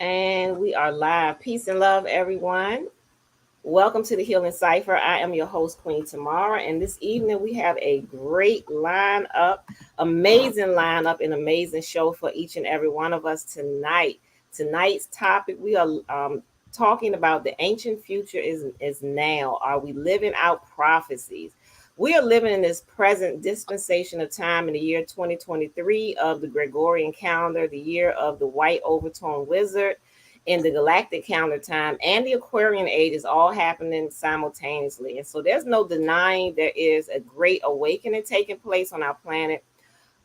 And we are live. Peace and love, everyone. Welcome to the Healing Cypher. I am your host, Queen Tamara, and this evening we have a great lineup, amazing lineup, an amazing show for each and every one of us tonight. Tonight's topic, we are talking about the ancient future is now. Are we living out prophecies? We are living in this present dispensation of time in the year 2023 of the Gregorian calendar, the year of the white overtone wizard in the galactic calendar time, and the Aquarian age is all happening simultaneously. And so there's no denying there is a great awakening taking place on our planet.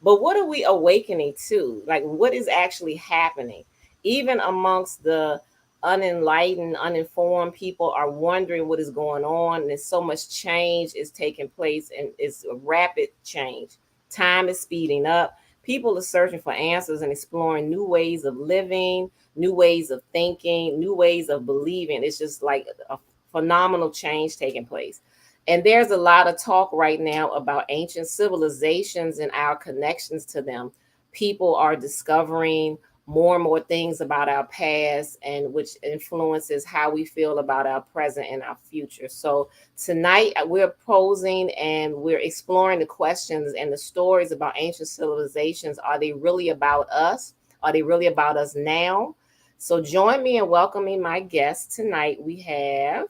But what are we awakening to? Like, what is actually happening? Even amongst the unenlightened, uninformed people are wondering what is going on. And there's so much change is taking place, and it's a rapid change. Time is speeding up. People are searching for answers and exploring new ways of living, new ways of thinking, new ways of believing. It's just like a phenomenal change taking place. And there's a lot of talk right now about ancient civilizations and our connections to them. People are discovering more and more things about our past, and which influences how we feel about our present and our future. So tonight we're posing and we're exploring the questions and the stories about ancient civilizations. Are they really about us? Are they really about us now? So join me in welcoming my guests tonight. We have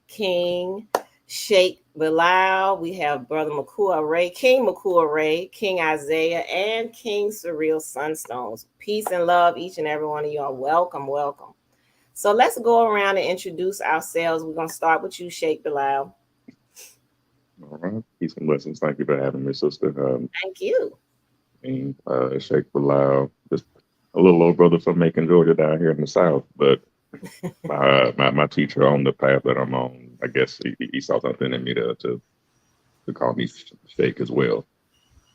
King Cheikh Bilal, we have Brother Mikuak Rai, King Mikuak Rai, King Isaiah, and King Sir'real Sunstones. Peace and love, each and every one of y'all. Welcome, welcome. So let's go around and introduce ourselves. We're going to start with you, Cheikh Bilal. All right. Peace and blessings. Thank you for having me, sister. Thank you. Sheikh Bilal, just a little old brother from Macon, Georgia, down here in the South. But my teacher on the path that I'm on, I guess he saw something in me to call me Sheikh as well.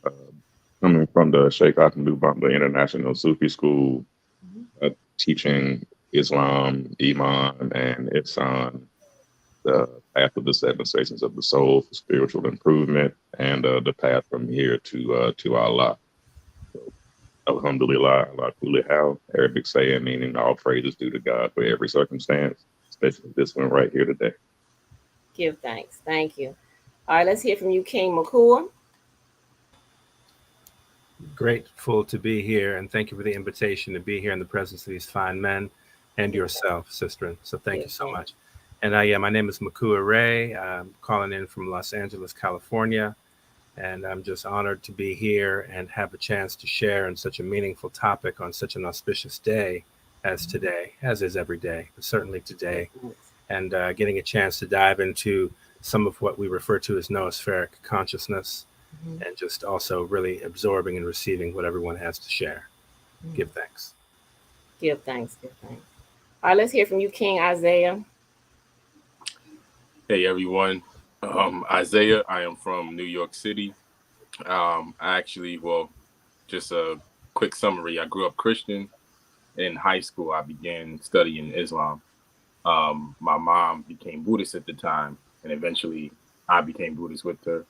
Uh, Coming from the Sheikh Bamba the International Sufi School, teaching Islam, Iman, and Ihsan, the path of the seven stations of the soul for spiritual improvement, and the path from here to Allah. So, Alhamdulillah, Allah kulli hal, Arabic saying meaning all praises due to God for every circumstance, especially this one right here today. Give thanks. Thank you. All right, let's hear from you, King Mikuak. Grateful to be here, and thank you for the invitation to be here in the presence of these fine men and yourself, sister. So thank you so much. And my name is Mikuak Rai. I'm calling in from Los Angeles, California, and I'm just honored to be here and have a chance to share on such a meaningful topic on such an auspicious day as today, as is every day, but certainly today, and getting a chance to dive into some of what we refer to as noospheric consciousness, and just also really absorbing and receiving what everyone has to share. Give thanks. Give thanks. Give thanks. All right, let's hear from you, King Isaiah. Hey everyone, Isaiah. I am from New York City. Just a quick summary. I grew up Christian. In high school, I began studying Islam. My mom became Buddhist at the time, and eventually I became Buddhist with her.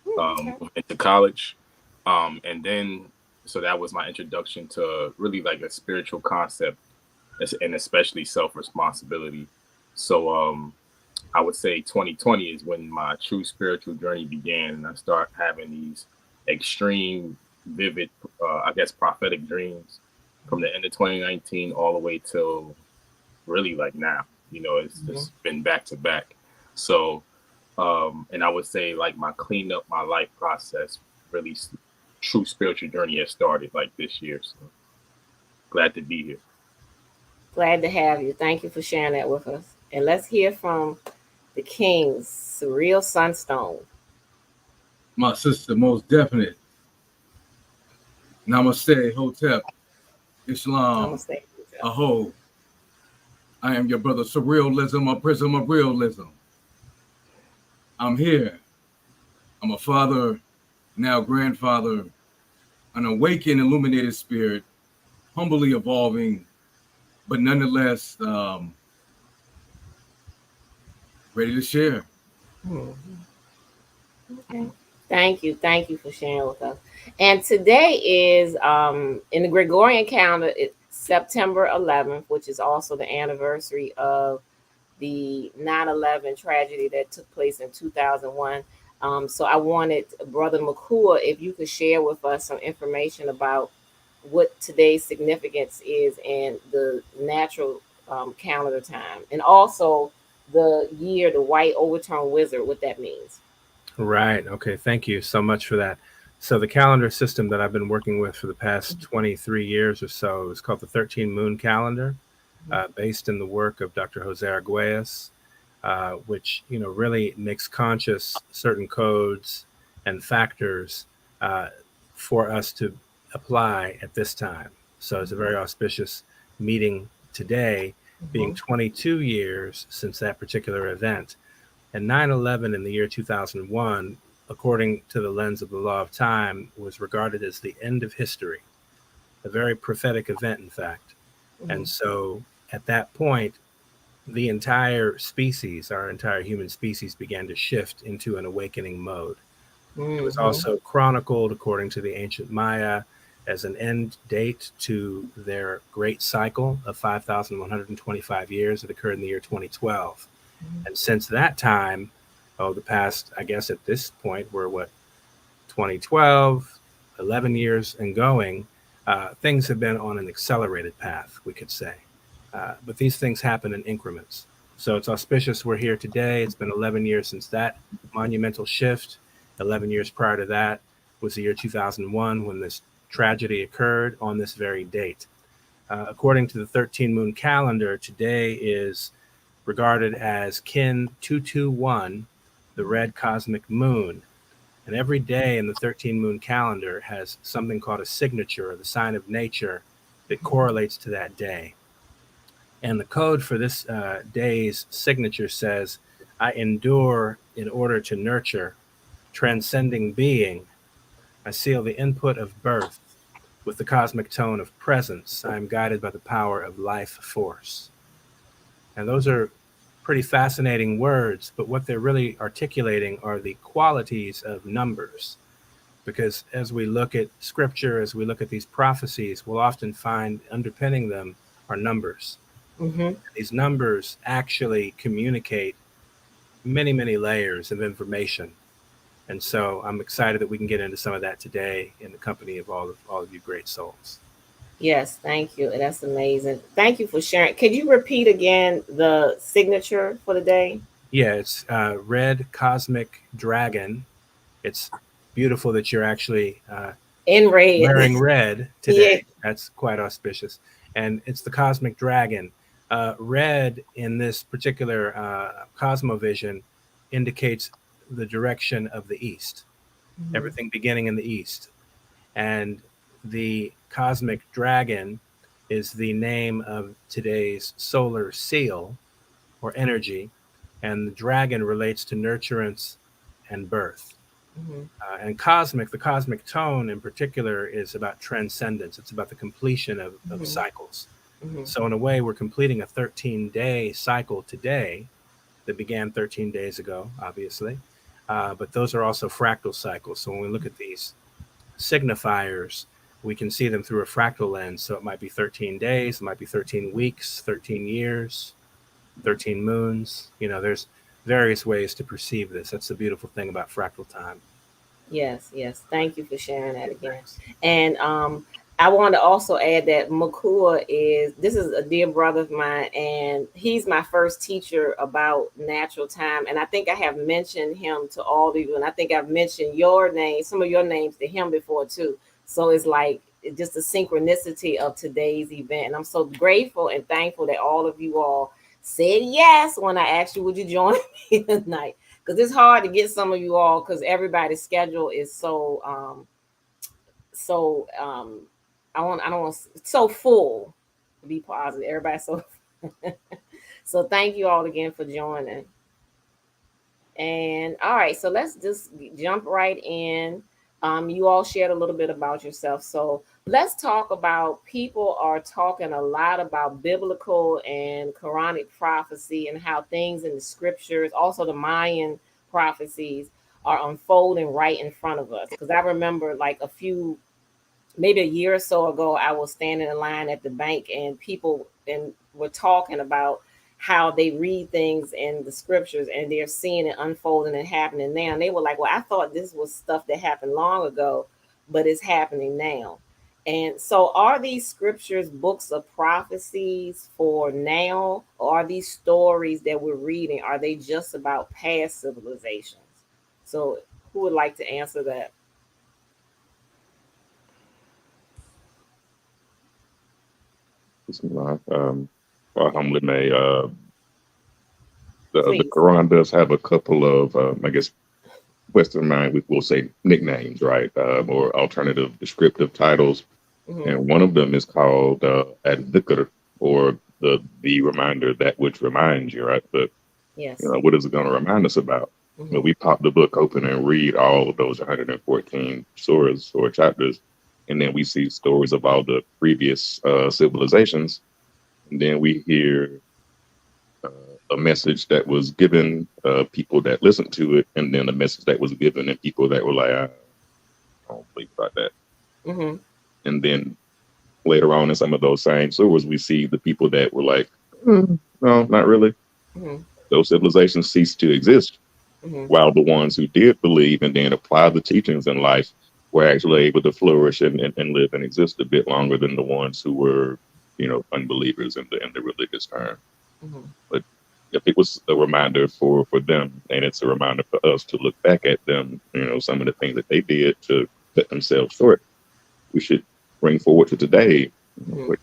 Went to college, and then so that was my introduction to really like a spiritual concept, and especially self-responsibility. So I would say 2020 is when my true spiritual journey began, and I start having these extreme, vivid, prophetic dreams from the end of 2019 all the way till really like now. It's just been back to back. So, and I would say like my clean up my life process, really true spiritual journey has started like this year. So glad to be here. Glad to have you. Thank you for sharing that with us. And let's hear from the King Sir'real Sunstone. My sister, most definite. Namaste, Hotep, Islam, Namaste. Aho. I am your brother Surrealism, a prism of realism. I'm here. I'm a father, now grandfather, an awakened, illuminated spirit, humbly evolving, but nonetheless ready to share. Okay. Thank you for sharing with us. And today is in the Gregorian calendar, it's September 11th, which is also the anniversary of the 9/11 tragedy that took place in 2001. So I wanted Brother Mikuak, if you could share with us some information about what today's significance is in the natural calendar time, and also the year, the white overturned wizard, what that means. Right. Okay. Thank you so much for that. So the calendar system that I've been working with for the past 23 years or so is called the 13 Moon Calendar, based in the work of Dr. Jose Arguelles, which really makes conscious certain codes and factors for us to apply at this time. So it's a very auspicious meeting today, being 22 years since that particular event. And 9/11 in the year 2001, according to the lens of the law of time, was regarded as the end of history, a very prophetic event, in fact. And so at that point, the entire species, our entire human species, began to shift into an awakening mode. It was also chronicled, according to the ancient Maya, as an end date to their great cycle of 5,125 years that occurred in the year 2012. And since that time, the past, I guess at this point, we're 2012, 11 years and going, things have been on an accelerated path, we could say. But these things happen in increments. So it's auspicious we're here today. It's been 11 years since that monumental shift. 11 years prior to that was the year 2001 when this tragedy occurred on this very date. According to the 13 Moon Calendar, today is regarded as Kin 221, the red cosmic moon. And every day in the 13 Moon Calendar has something called a signature, or the sign of nature, that correlates to that day. And the code for this day's signature says, I endure in order to nurture, transcending being. I seal the input of birth with the cosmic tone of presence. I am guided by the power of life force. And those are pretty fascinating words, but what they're really articulating are the qualities of numbers. Because as we look at scripture, as we look at these prophecies, we'll often find underpinning them are numbers. These numbers actually communicate many, many layers of information. And so I'm excited that we can get into some of that today in the company of all of you great souls. Yes, thank you. That's amazing. Thank you for sharing. Could you repeat again the signature for the day? Yeah, it's red cosmic dragon. It's beautiful that you're actually in red, wearing red today. Yeah. That's quite auspicious. And it's the cosmic dragon. Red in this particular cosmovision indicates the direction of the east, everything beginning in the east. And the cosmic dragon is the name of today's solar seal or energy. And the dragon relates to nurturance and birth. And the cosmic tone in particular is about transcendence. It's about the completion of cycles. So in a way, we're completing a 13-day cycle today that began 13 days ago, obviously. But those are also fractal cycles. So when we look at these signifiers, we can see them through a fractal lens. So it might be 13 days, it might be 13 weeks, 13 years, 13 moons. There's various ways to perceive this. That's the beautiful thing about fractal time. Yes. Thank you for sharing that again. And I want to also add that Mikuak is a dear brother of mine, and he's my first teacher about natural time. And I think I have mentioned him to all of you, and I think I've mentioned some of your names to him before too. So it's like just a synchronicity of today's event. And I'm so grateful and thankful that all of you all said yes when I asked you, would you join me tonight? Because it's hard to get some of you all, because everybody's schedule is so so full, to be positive. Everybody's so thank you all again for joining. And all right, so let's just jump right in. You all shared a little bit about yourself, so let's talk about, people are talking a lot about biblical and Quranic prophecy and how things in the scriptures, also the Mayan prophecies, are unfolding right in front of us. Because I remember like a few maybe a year or so ago, I was standing in line at the bank, and people were talking about how they read things in the scriptures and they're seeing it unfolding and happening now. And they were like, well, I thought this was stuff that happened long ago, but it's happening now. And so, are these scriptures books of prophecies for now, or are these stories that we're reading, are they just about past civilizations? So, who would like to answer that? Alhamdulillah, the Please. Quran does have a couple of, I guess, Western mind, we will say nicknames, right? Or alternative descriptive titles. And one of them is called ad-dhikr, or the reminder, that which reminds you, right? But Yes. what is it going to remind us about? When we pop the book open and read all of those 114 surahs or chapters, and then we see stories of all the previous civilizations, and then we hear a message that was given people that listened to it, and then a message that was given and people that were like, I don't believe about that. And then later on in some of those same surahs, we see the people that were like, no, not really. Those civilizations ceased to exist, while the ones who did believe and then apply the teachings in life were actually able to flourish and live and exist a bit longer than the ones who were, unbelievers in the religious term. But if it was a reminder for them, and it's a reminder for us to look back at them, some of the things that they did to cut themselves short, we should bring forward to today. Like,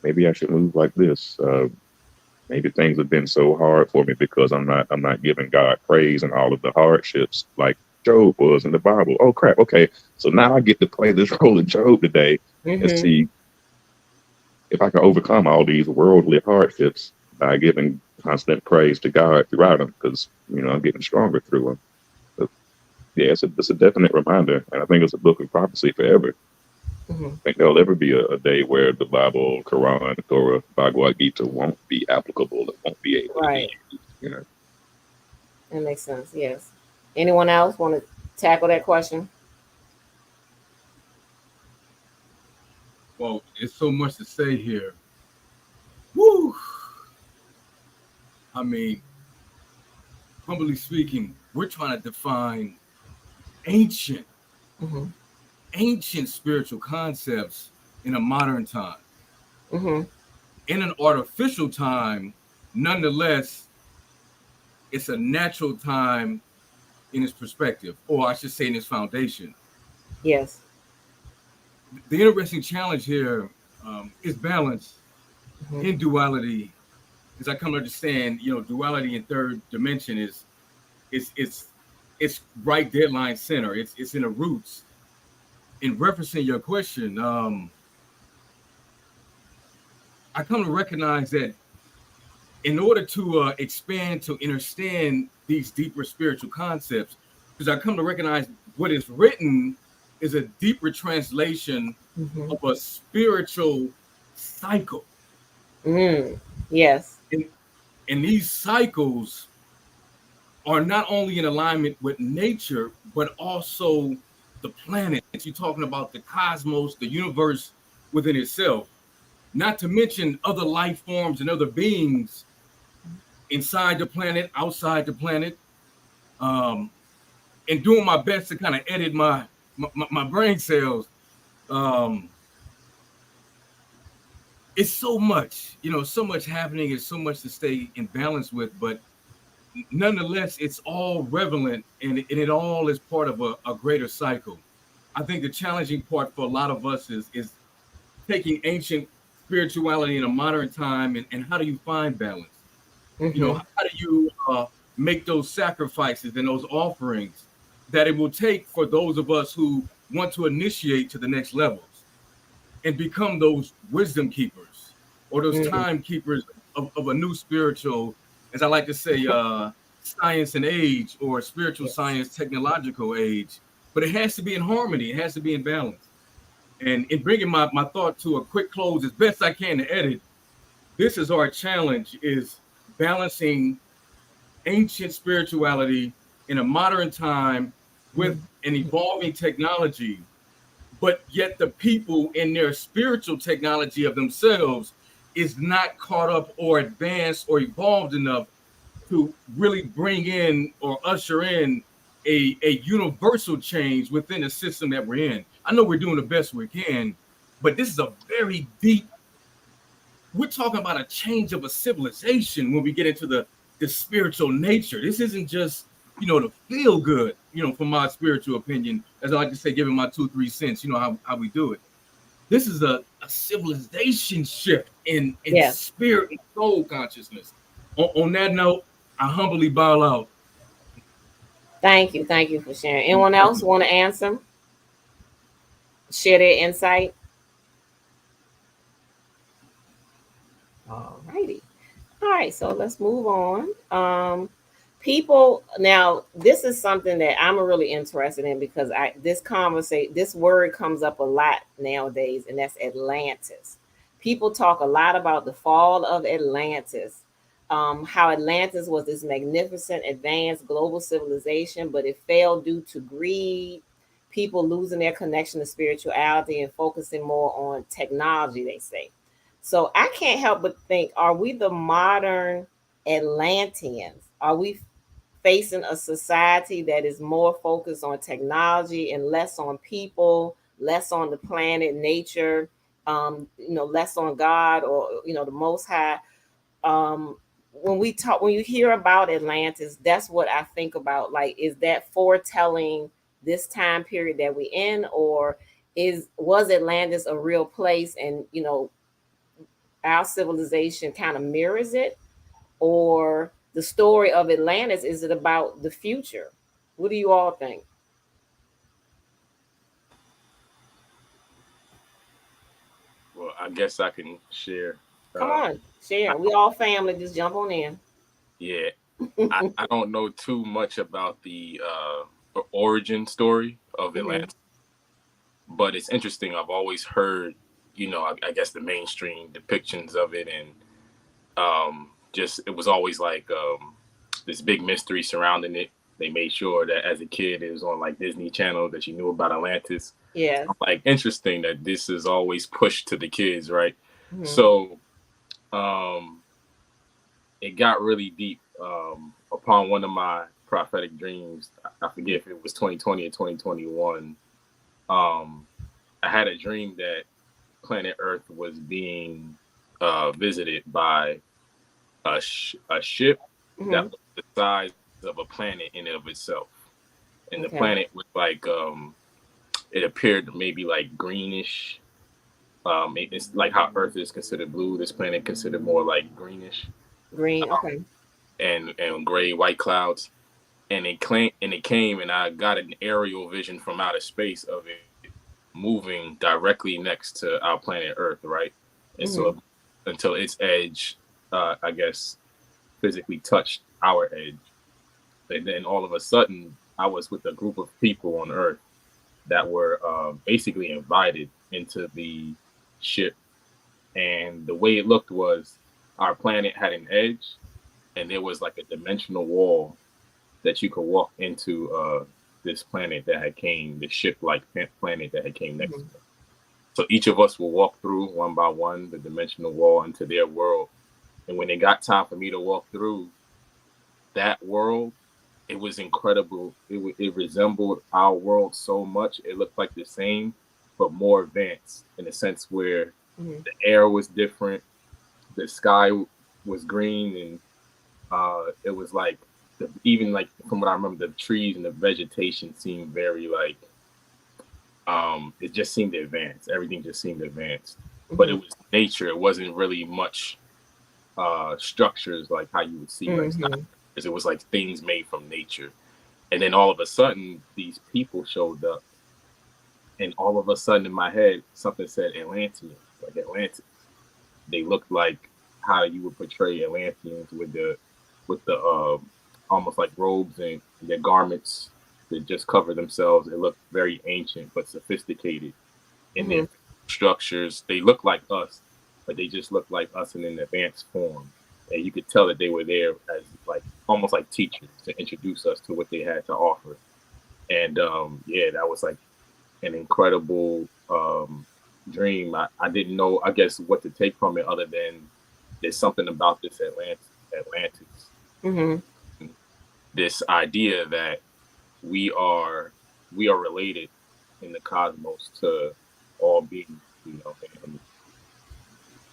maybe I should move like this. Maybe things have been so hard for me because I'm not giving God praise in all of the hardships like Job was in the Bible. Oh crap! Okay, so now I get to play this role of Job today and see if I can overcome all these worldly hardships by giving constant praise to God throughout them, because I'm getting stronger through them. But yeah, it's a definite reminder, and I think it's a book of prophecy forever. I think there'll ever be a day where the Bible, Quran, Torah, Bhagavad Gita won't be applicable. It won't be able to be used. That makes sense. Yes. Anyone else want to tackle that question? Well, it's so much to say here. Woo! I mean, humbly speaking, we're trying to define ancient spiritual concepts in a modern time. In an artificial time, nonetheless, it's a natural time in its perspective, or I should say in its foundation. Yes. The interesting challenge here is balance in duality. As I come to understand, duality in third dimension is right deadline center. It's in the roots. In referencing your question, I come to recognize that in order to expand, to understand these deeper spiritual concepts, because I come to recognize what is written is a deeper translation of a spiritual cycle. Yes. And these cycles are not only in alignment with nature, but also the planets. You're talking about the cosmos, the universe within itself, not to mention other life forms and other beings inside the planet, outside the planet, and doing my best to kind of edit my brain cells. It's so much, so much happening, and so much to stay in balance with, but nonetheless, it's all relevant, and it all is part of a greater cycle. I think the challenging part for a lot of us is taking ancient spirituality in a modern time, and how do you find balance? How do you make those sacrifices and those offerings that it will take for those of us who want to initiate to the next levels and become those wisdom keepers, or those timekeepers of a new spiritual, as I like to say, science and age, or spiritual science, technological age. But it has to be in harmony. It has to be in balance. And in bringing my thought to a quick close as best I can to edit, this is our challenge, is balancing ancient spirituality in a modern time with an evolving technology, but yet the people in their spiritual technology of themselves is not caught up or advanced or evolved enough to really bring in or usher in a universal change within the system that we're in. I know we're doing the best we can, but this is a very deep, we're talking about a change of a civilization when we get into the spiritual nature. This isn't just, to feel good, from my spiritual opinion, as I like to say, giving my 2-3 cents, how we do it. This is a civilization shift in spirit and soul consciousness. On that note, I humbly bow out. Thank you for sharing. Anyone else want to answer? Share their insight. All righty. All right, so let's move on. People, now this is something that I'm really interested in because this word comes up a lot nowadays, and that's Atlantis. People talk a lot about the fall of Atlantis, how Atlantis was this magnificent, advanced global civilization, but it failed due to greed, people losing their connection to spirituality and focusing more on technology, they say. So I can't help but think, are we the modern Atlanteans? Are we facing a society that is more focused on technology and less on people, less on the planet, nature, less on God or, the Most High? When you hear about Atlantis, that's what I think about. Like, is that foretelling this time period that we're in, or was Atlantis a real place and, our civilization kind of mirrors it? Or the story of Atlantis, is it about the future? What do you all think? Well, I guess I can share. Come on, share. We all family. Just jump on in. Yeah, I don't know too much about the origin story of Atlantis, but it's interesting. I've always heard, I guess the mainstream depictions of it, and just it was always like this big mystery surrounding it. They made sure that as a kid, it was on like Disney Channel that you knew about Atlantis. Yeah. So, like, interesting that this is always pushed to the kids, right? So it got really deep upon one of my prophetic dreams. I forget if it was 2020 or 2021. I had a dream that planet Earth was being visited by a ship that was the size of a planet in and of itself. And the planet was like, it appeared maybe like greenish. It's like how Earth is considered blue. This planet considered more like greenish. Green, okay. And gray, white clouds. And it came, and I got an aerial vision from outer space of it moving directly next to our planet Earth, right? And so until its edge, I guess, physically touched our edge. And then all of a sudden, I was with a group of people on Earth that were basically invited into the ship. And the way it looked was our planet had an edge, and there was like a dimensional wall that you could walk into this planet that had came, the ship-like planet that had came next to it. So each of us will walk through one by one the dimensional wall into their world. And when it got time for me to walk through that world, it was incredible. It resembled our world so much. It looked like the same, but more advanced in a sense where the air was different, the sky was green, and it was like, even like from what I remember, the trees and the vegetation seemed very like, it just seemed advanced. Everything just seemed advanced, but it was nature. It wasn't really much structures like how you would see. It was like things made from nature. And then all of a sudden, these people showed up, and all of a sudden in my head, something said Atlanteans, like Atlantis. They looked like how you would portray Atlanteans with the almost like robes and their garments that just cover themselves. It looked very ancient but sophisticated in their structures. They looked like us, but they just looked like us in an advanced form. And you could tell that they were there as like almost like teachers to introduce us to what they had to offer. And that was like an incredible dream. I didn't know, I guess, what to take from it other than there's something about this Atlantis, Mm-hmm. this idea that we are related in the cosmos to all beings, and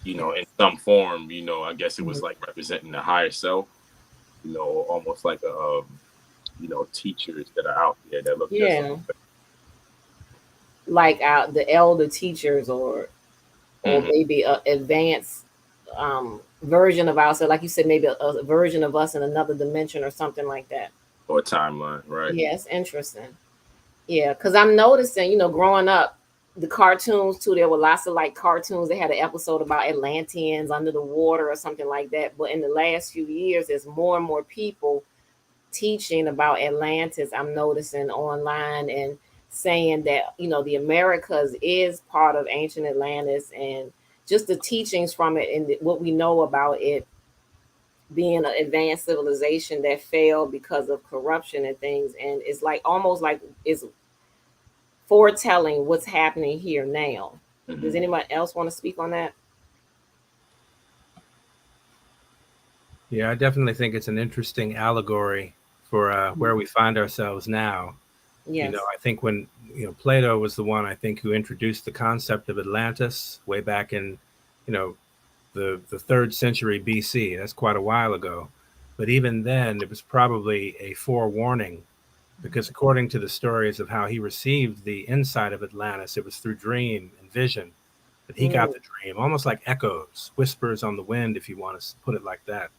in some form, I guess it was like representing the higher self, almost like teachers that are out there that look just Yeah. Like the elder teachers, or maybe a advanced version of ourselves, like you said, maybe a version of us in another dimension or something like that. or timeline, right? Yes, interesting. Yeah, because I'm noticing, growing up, the cartoons too, there were lots of like cartoons. They had an episode about Atlanteans under the water or something like that. But in the last few years, there's more and more people teaching about Atlantis. I'm noticing online, and saying that, the Americas is part of ancient Atlantis, and just the teachings from it and what we know about it being an advanced civilization that failed because of corruption and things. And it's like almost like it's foretelling what's happening here now. Does anyone else want to speak on that? Yeah, I definitely think it's an interesting allegory for where we find ourselves now. Yes. I think when Plato was the one, I think, who introduced the concept of Atlantis way back in the 3rd century BC. That's quite a while ago. But even then, it was probably a forewarning, because according to the stories of how he received the insight of Atlantis, it was through dream and vision that he got the dream, almost like echoes, whispers on the wind, if you want to put it like that.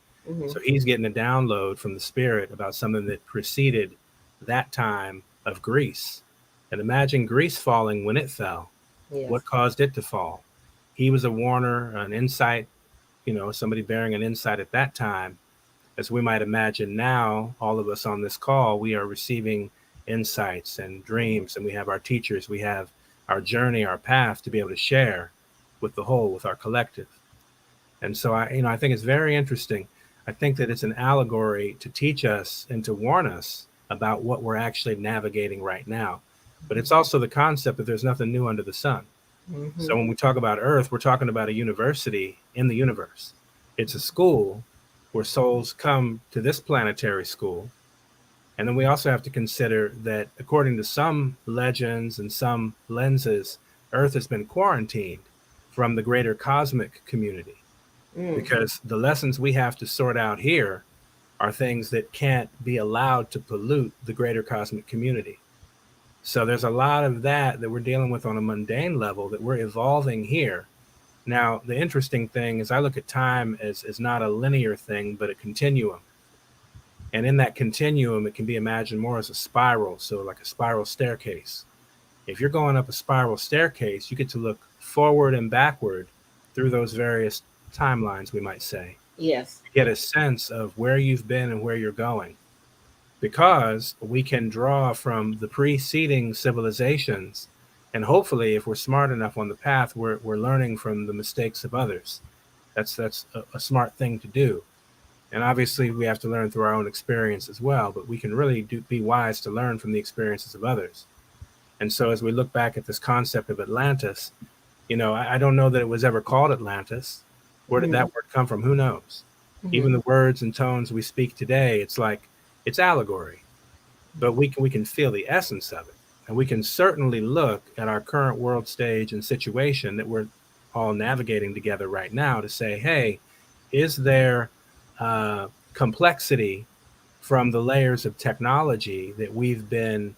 So he's getting a download from the spirit about something that preceded that time of Greece. And imagine Greece falling when it fell. Yes. What caused it to fall? He was a warner, an insight, somebody bearing an insight at that time. As we might imagine now, all of us on this call, we are receiving insights and dreams, and we have our teachers, we have our journey, our path to be able to share with the whole, with our collective. And so I think it's very interesting. I think that it's an allegory to teach us and to warn us about what we're actually navigating right now. But it's also the concept that there's nothing new under the sun. So when we talk about Earth, we're talking about a university in the universe. It's a school where souls come to this planetary school. And then we also have to consider that, according to some legends and some lenses, Earth has been quarantined from the greater cosmic community, because the lessons we have to sort out here are things that can't be allowed to pollute the greater cosmic community. So there's a lot of that we're dealing with on a mundane level, that we're evolving here. Now, the interesting thing is I look at time as not a linear thing, but a continuum. And in that continuum, it can be imagined more as a spiral, so like a spiral staircase. If you're going up a spiral staircase, you get to look forward and backward through those various timelines, we might say. Yes. Get a sense of where you've been and where you're going, because we can draw from the preceding civilizations, and hopefully, if we're smart enough on the path, we're learning from the mistakes of others. That's a smart thing to do. And obviously, we have to learn through our own experience as well, but we can really be wise to learn from the experiences of others. And so as we look back at this concept of Atlantis, I don't know that it was ever called Atlantis. Where did that word come from? Who knows? Even the words and tones we speak today, it's like, it's allegory, but we can feel the essence of it. And we can certainly look at our current world stage and situation that we're all navigating together right now to say, hey, is there complexity from the layers of technology that we've been,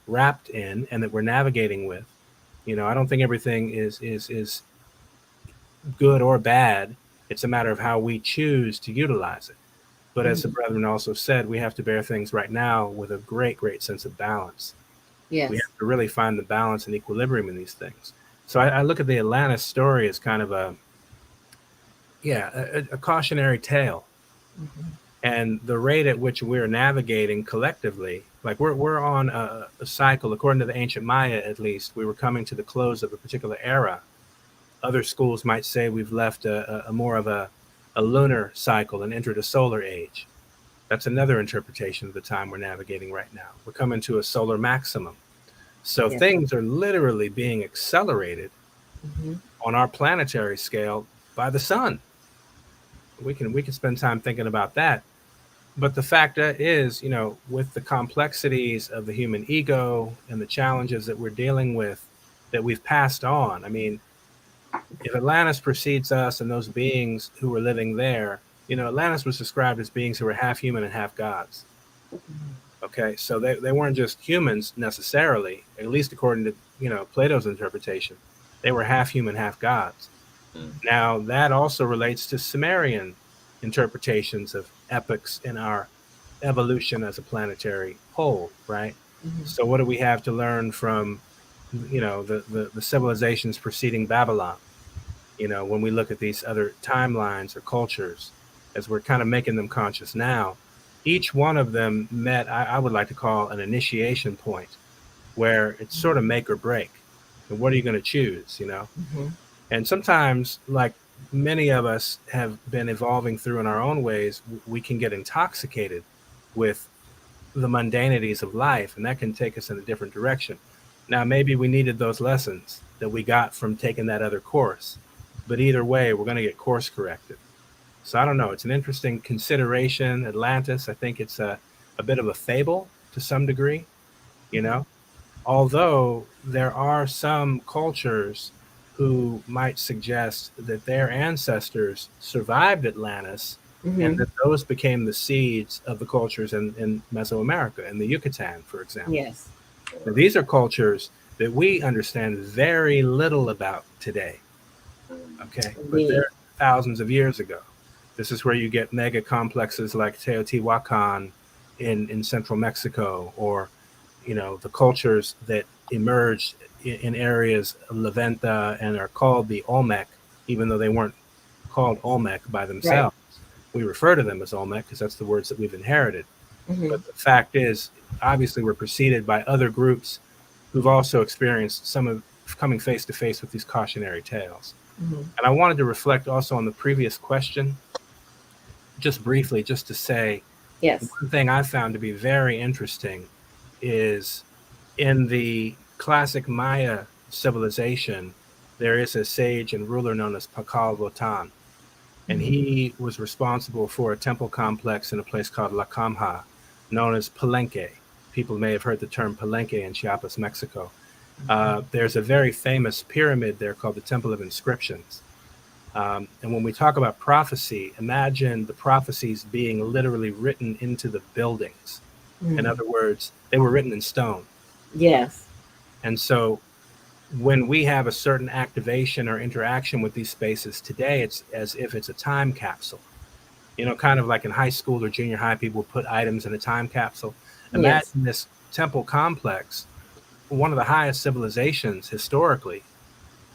wrapped in and that we're navigating with? I don't think everything is good or bad. It's a matter of how we choose to utilize it. But as the brethren also said, we have to bear things right now with a great, great sense of balance. Yes. We have to really find the balance and equilibrium in these things. So I look at the Atlantis story as kind of a cautionary tale. And the rate at which we're navigating collectively, like we're on a cycle, according to the ancient Maya, at least, we were coming to the close of a particular era. Other schools might say we've left a more of a lunar cycle and entered a solar age. That's another interpretation of the time we're navigating right now. We're coming to a solar maximum. So Yes. things are literally being accelerated Mhm. on our planetary scale by the sun. We can spend time thinking about that. But the fact is, with the complexities of the human ego and the challenges that we're dealing with that we've passed on. I mean, if Atlantis precedes us and those beings who were living there, Atlantis was described as beings who were half human and half gods. Okay, so they weren't just humans necessarily, at least according to Plato's interpretation. They were half human, half gods. Now that also relates to Sumerian interpretations of epochs in our evolution as a planetary whole, right? Mhm. So what do we have to learn from the civilizations preceding Babylon? When we look at these other timelines or cultures, as we're kind of making them conscious now, each one of them met, I would like to call an initiation point, where it's sort of make or break. And what are you going to choose, Mhm. And sometimes, like many of us have been evolving through in our own ways, we can get intoxicated with the mundanities of life, and that can take us in a different direction. Now, maybe we needed those lessons that we got from taking that other course, but either way, we're going to get course corrected. So I don't know. It's an interesting consideration. Atlantis, I think it's a bit of a fable to some degree, although there are some cultures who might suggest that their ancestors survived Atlantis and Mhm. that those became the seeds of the cultures in Mesoamerica, in the Yucatan, for example. Yes. Now, these are cultures that we understand very little about today, okay? But Indeed. they're thousands of years ago. This is where you get mega complexes like Teotihuacan in central Mexico, or the cultures that emerged in areas of La Venta and are called the Olmec, even though they weren't called Olmec by Right. themselves. We refer to them as Olmec because that's the words that we've inherited. Mhm. But the fact is, obviously, we're preceded by other groups who've also experienced some of coming face to face with these cautionary tales. Mhm. And I wanted to reflect also on the previous question, just briefly, just to say Yes. one thing I found to be very interesting is in the classic Maya civilization, there is a sage and ruler known as Pakal Votan, and Mhm. he was responsible for a temple complex in a place called La Camha, known as Palenque. People may have heard the term Palenque in Chiapas, Mexico. There's a very famous pyramid there called the Temple of Inscriptions. And when we talk about prophecy, imagine the prophecies being literally written into the buildings. In Mhm. other words, they were written in stone. Yes. And so when we have a certain activation or interaction with these spaces today, it's as if it's a time capsule. Kind of like in high school or junior high, people put items in a time capsule. Yes. Imagine this temple complex, one of the highest civilizations historically.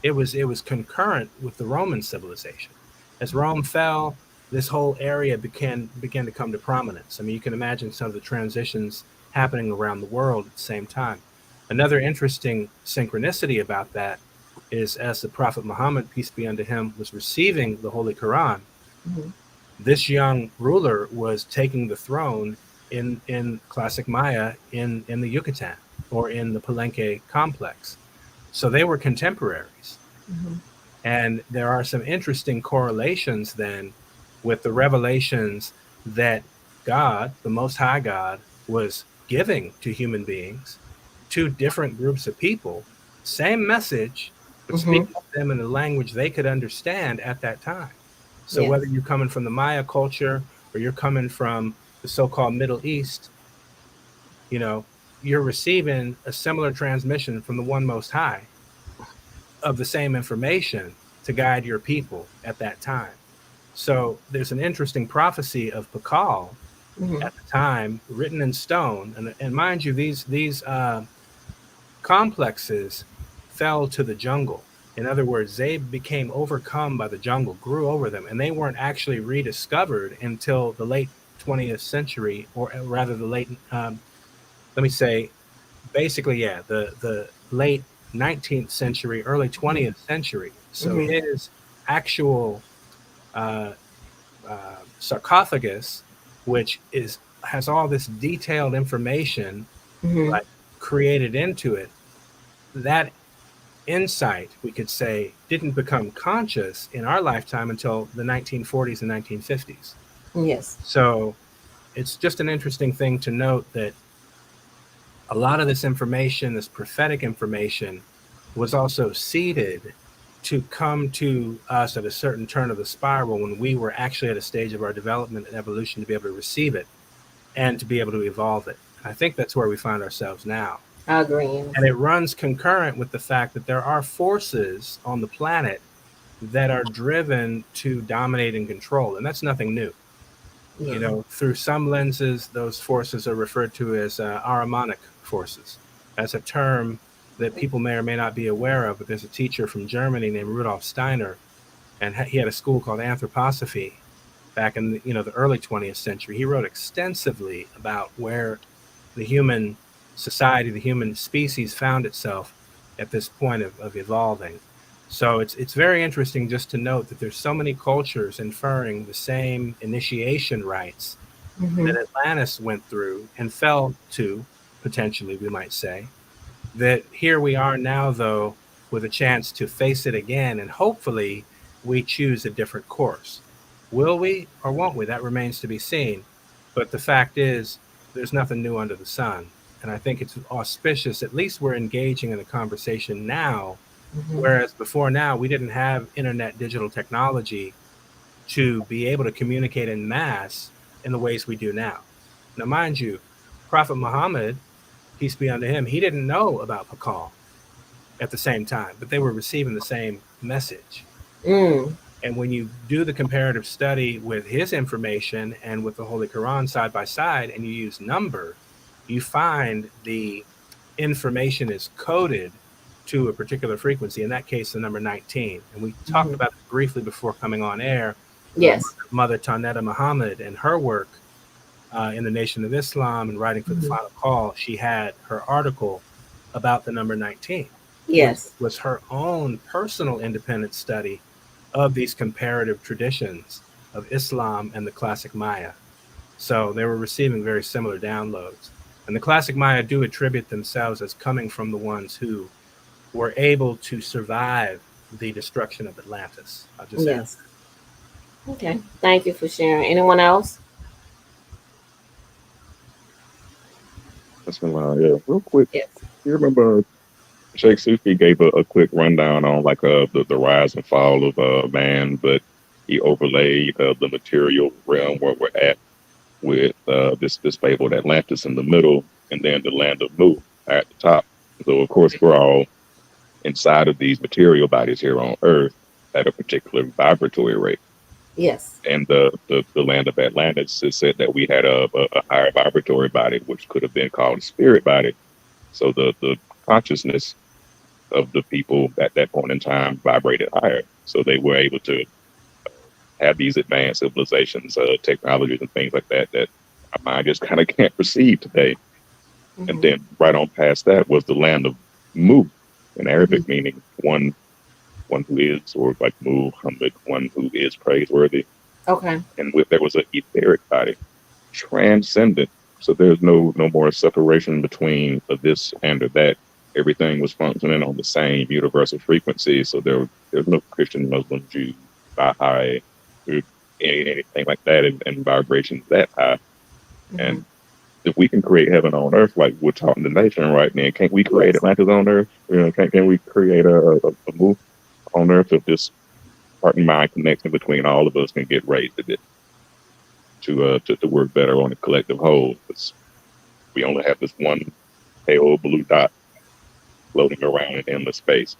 It was concurrent with the Roman civilization. As Rome fell, this whole area began to come to prominence. I mean, you can imagine some of the transitions happening around the world at the same time. Another interesting synchronicity about that is as the Prophet Muhammad, peace be unto him, was receiving the Holy Quran, Mhm. this young ruler was taking the throne in classic Maya in the Yucatan or in the Palenque complex. So they were contemporaries. Mhm. And there are some interesting correlations then with the revelations that God, the Most High God, was giving to human beings, two different groups of people, same message, but Mhm. speaking to them in a language they could understand at that time. So Yes. whether you're coming from the Maya culture or you're coming from the so-called Middle East, you know, you're receiving a similar transmission from the one Most High of the same information to guide your people at that time. So there's an interesting prophecy of Pakal Mhm. at the time, written in stone, and mind you, these complexes fell to the jungle. In other words, they became overcome by the jungle, grew over them, and they weren't actually rediscovered until the late 20th century, or rather the late, let me say, basically, yeah, the late 19th century, early 20th century. So Mhm. his actual uh, sarcophagus, which has all this detailed information Mhm. like created into it, that insight, we could say, didn't become conscious in our lifetime until the 1940s and 1950s. Yes. So it's just an interesting thing to note that a lot of this information, this prophetic information, was also seeded to come to us at a certain turn of the spiral when we were actually at a stage of our development and evolution to be able to receive it and to be able to evolve it. I think that's where we find ourselves now. I agree. And it runs concurrent with the fact that there are forces on the planet that are driven to dominate and control. And that's nothing new. Yeah. You know, through some lenses, those forces are referred to as Ahrimanic forces. That's a term that people may or may not be aware of, but there's a teacher from Germany named Rudolf Steiner, and he had a school called Anthroposophy back in the, the early 20th century. He wrote extensively about where the human society, the human species found itself at this point of evolving. So it's very interesting just to note that there's so many cultures inferring the same initiation rites that Atlantis went through and fell to, potentially, we might say, that here we are now, though, with a chance to face it again, and hopefully we choose a different course. Will we or won't we? That remains to be seen. But the fact is, there's nothing new under the sun. And I think it's auspicious. At least we're engaging in a conversation now, whereas before now, we didn't have internet digital technology to be able to communicate in mass in the ways we do now. Now, mind you, Prophet Muhammad, peace be unto him, he didn't know about Pakal at the same time, but they were receiving the same message. And when you do the comparative study with his information and with the Holy Quran side by side, and you use number, you find the information is coded to a particular frequency, in that case, the number 19. And we talked about it briefly before coming on air. Yes. Mother Tanetta Muhammad and her work in the Nation of Islam and writing for the Final Call, she had her article about the number 19. Yes. Which was her own personal independent study of these comparative traditions of Islam and the classic Maya. So they were receiving very similar downloads. And the classic Maya do attribute themselves as coming from the ones who were able to survive the destruction of Atlantis. I'll just add. Okay. Thank you for sharing. Anyone else? That's been yeah. Real quick. Yes. You remember Sheikh Sufi gave a quick rundown on like the rise and fall of man, but he overlaid the material realm where we're at with this fabled Atlantis in the middle, and then the land of Mu at the top. So of course we're all inside of these material bodies here on Earth at a particular vibratory rate. Yes. And the land of Atlantis is said that we had a higher vibratory body, which could have been called a spirit body. So the consciousness of the people at that point in time vibrated higher. So they were able to have these advanced civilizations, technologies and things like that our mind just kind of can't perceive today. And then right on past that was the land of Mu, in Arabic, meaning one who is, or like Muhammad, one who is praiseworthy. Okay. And there was an etheric body, transcendent. So there's no more separation between this and or that. Everything was functioning on the same universal frequency. So there's no Christian, Muslim, Jew, Baha'i, or anything like that, and vibrations that high. And if we can create heaven on earth, like we're talking the nation right now, can't we create Atlantis on earth? Can we create a move on earth if this heart and mind connection between all of us can get raised a bit to work better on a collective whole? Because we only have this one pale blue dot floating around in endless space.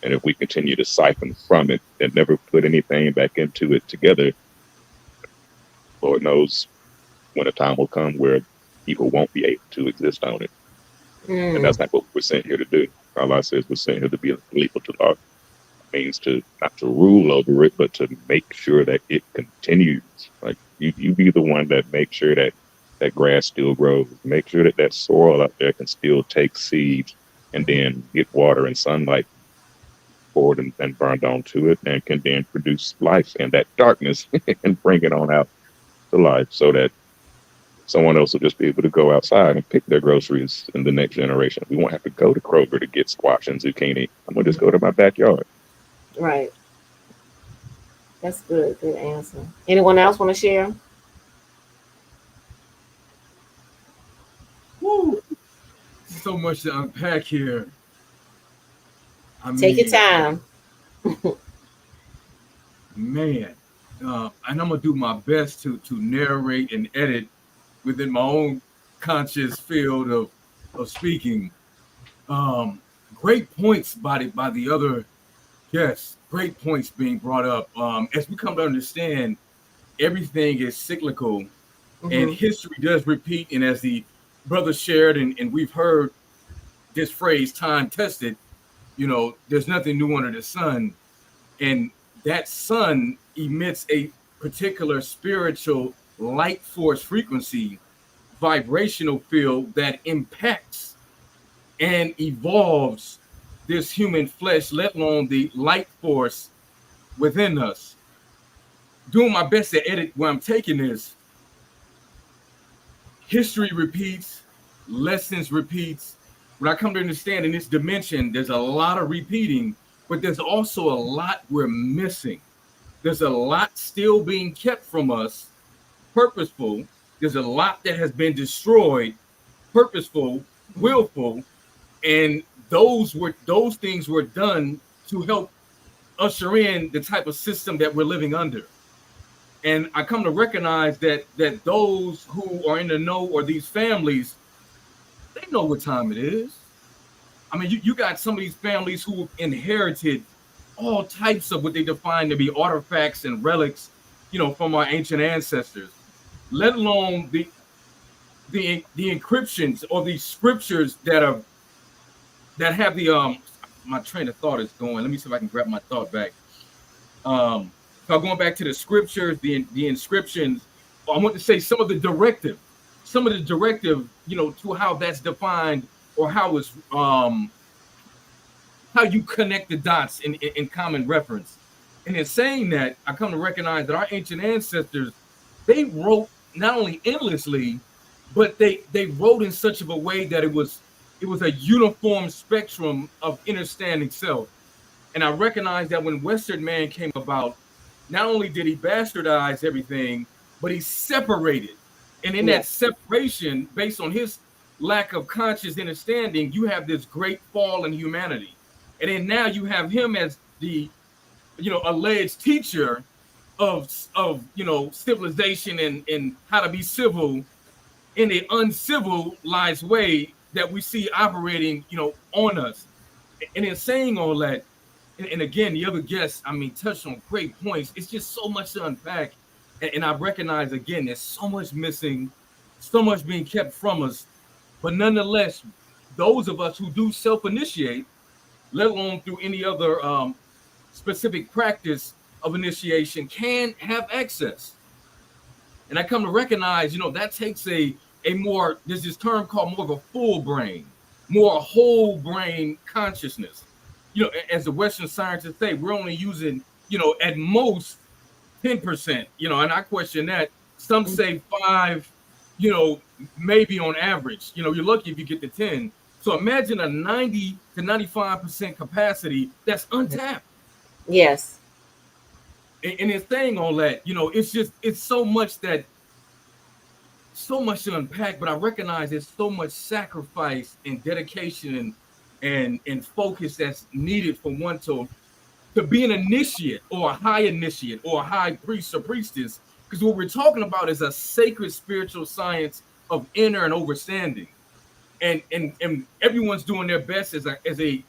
And if we continue to siphon from it and never put anything back into it together, Lord knows when a time will come where people won't be able to exist on it. And that's not what we're sent here to do. Allah says we're sent here to be a khalifa to Allah. Means to not to rule over it, but to make sure that it continues. Like you be the one that makes sure that that grass still grows. Make sure that that soil out there can still take seeds and then get water and sunlight poured and burned onto it, and can then produce life in that darkness and bring it on out to life, so that someone else will just be able to go outside and pick their groceries in the next generation. We won't have to go to Kroger to get squash and zucchini. I'm gonna just go to my backyard. Right. That's good. Good answer. Anyone else want to share? Woo! So much to unpack here. Take your time. Man, and I'm gonna do my best to narrate and edit within my own conscious field of speaking. Great points by the other guests. Great points being brought up. As we come to understand, everything is cyclical, and history does repeat. And as the brother shared, and we've heard this phrase, "time tested." There's nothing new under the sun, and that sun emits a particular spiritual light force frequency, vibrational field that impacts and evolves this human flesh, let alone the light force within us. Doing my best to edit where I'm taking this. History repeats, lessons repeats. When I come to understand in this dimension, there's a lot of repeating, but there's also a lot we're missing. There's a lot still being kept from us, purposeful. There's a lot that has been destroyed, purposeful, willful, and those things were done to help usher in the type of system that we're living under. And I come to recognize that those who are in the know, or these families, they know what time it is. I mean, you got some of these families who inherited all types of what they define to be artifacts and relics, from our ancient ancestors, let alone the encryptions or the scriptures that have the my train of thought is going. Let me see if I can grab my thought back. So going back to the scriptures, the inscriptions, I want to say some of the directive, to how that's defined, or how it's how you connect the dots in common reference. And in saying that, I come to recognize that our ancient ancestors, they wrote not only endlessly, but they wrote in such of a way that it was a uniform spectrum of understanding self. And I recognize that when Western man came about, not only did he bastardize everything, but he separated. And in that separation, based on his lack of conscious understanding, you have this great fall in humanity. And then now you have him as the, alleged teacher of civilization and how to be civil in an uncivilized way that we see operating, on us. And in saying all that, and again, the other guests, touched on great points. It's just so much to unpack. And I recognize, again, there's so much missing, so much being kept from us. But nonetheless, those of us who do self-initiate, let alone through any other specific practice of initiation, can have access. And I come to recognize, that takes a more, there's this term called more of a full brain, more whole brain consciousness. As the Western scientists say, we're only using, at most 10%, and I question that. Some say 5, maybe on average, you're lucky if you get to 10. So imagine a 90 to 95% capacity that's untapped. Yes. And in saying all that, it's so much to unpack, but I recognize there's so much sacrifice and dedication and focus that's needed for one to be an initiate, or a high initiate, or a high priest or priestess, because what we're talking about is a sacred spiritual science of inner and overstanding. And everyone's doing their best as a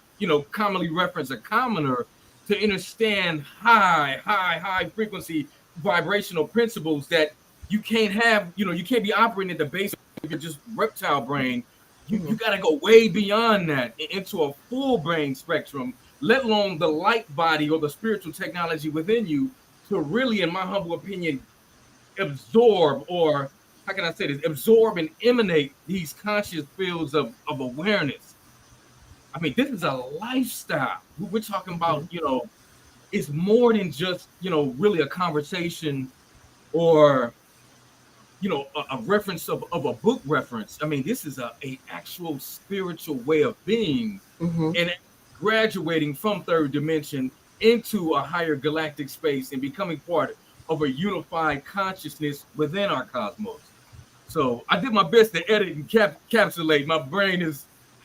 commonly referenced a commoner to understand high frequency vibrational principles that you can't have, you can't be operating at the base of your just reptile brain. You got to go way beyond that into a full brain spectrum, let alone the light body or the spiritual technology within you, to really, in my humble opinion, absorb, or how can I say this, absorb and emanate these conscious fields of awareness. This is a lifestyle. We're talking about, it's more than just, really a conversation or a reference of a book reference. I mean, this is a actual spiritual way of being, and graduating from third dimension into a higher galactic space and becoming part of a unified consciousness within our cosmos. So I did my best to edit and capsulate. My brain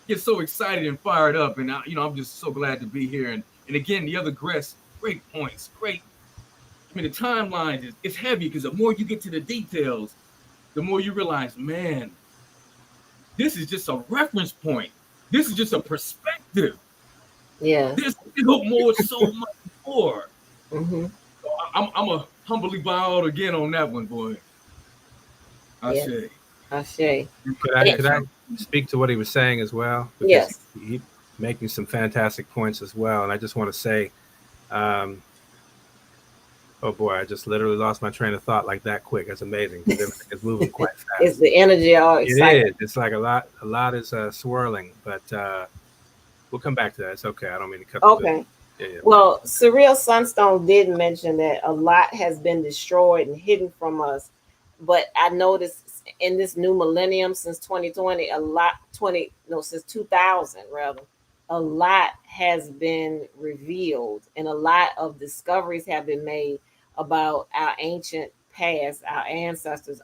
gets so excited and fired up, and I'm just so glad to be here. And again, the other guests, great points, great. I mean, the timeline is heavy because the more you get to the details, the more you realize, man, this is just a reference point. This is just a perspective. Yeah. There's so much more. So I'm a humbly bowed again on that one, boy. Ashe. Ashe. Could I speak to what he was saying as well? Because yes. He's making some fantastic points as well. And I just want to say, oh boy, I just literally lost my train of thought like that quick. It's amazing. Everything is moving quite fast. It's the energy all excited. It is. It's like a lot is swirling, but we'll come back to that. It's okay. I don't mean to cut. Okay. Yeah. Well, Sir'real Sunstone did mention that a lot has been destroyed and hidden from us. But I noticed in this new millennium since 2020, since 2000 rather, a lot has been revealed and a lot of discoveries have been made about our ancient past, our ancestors,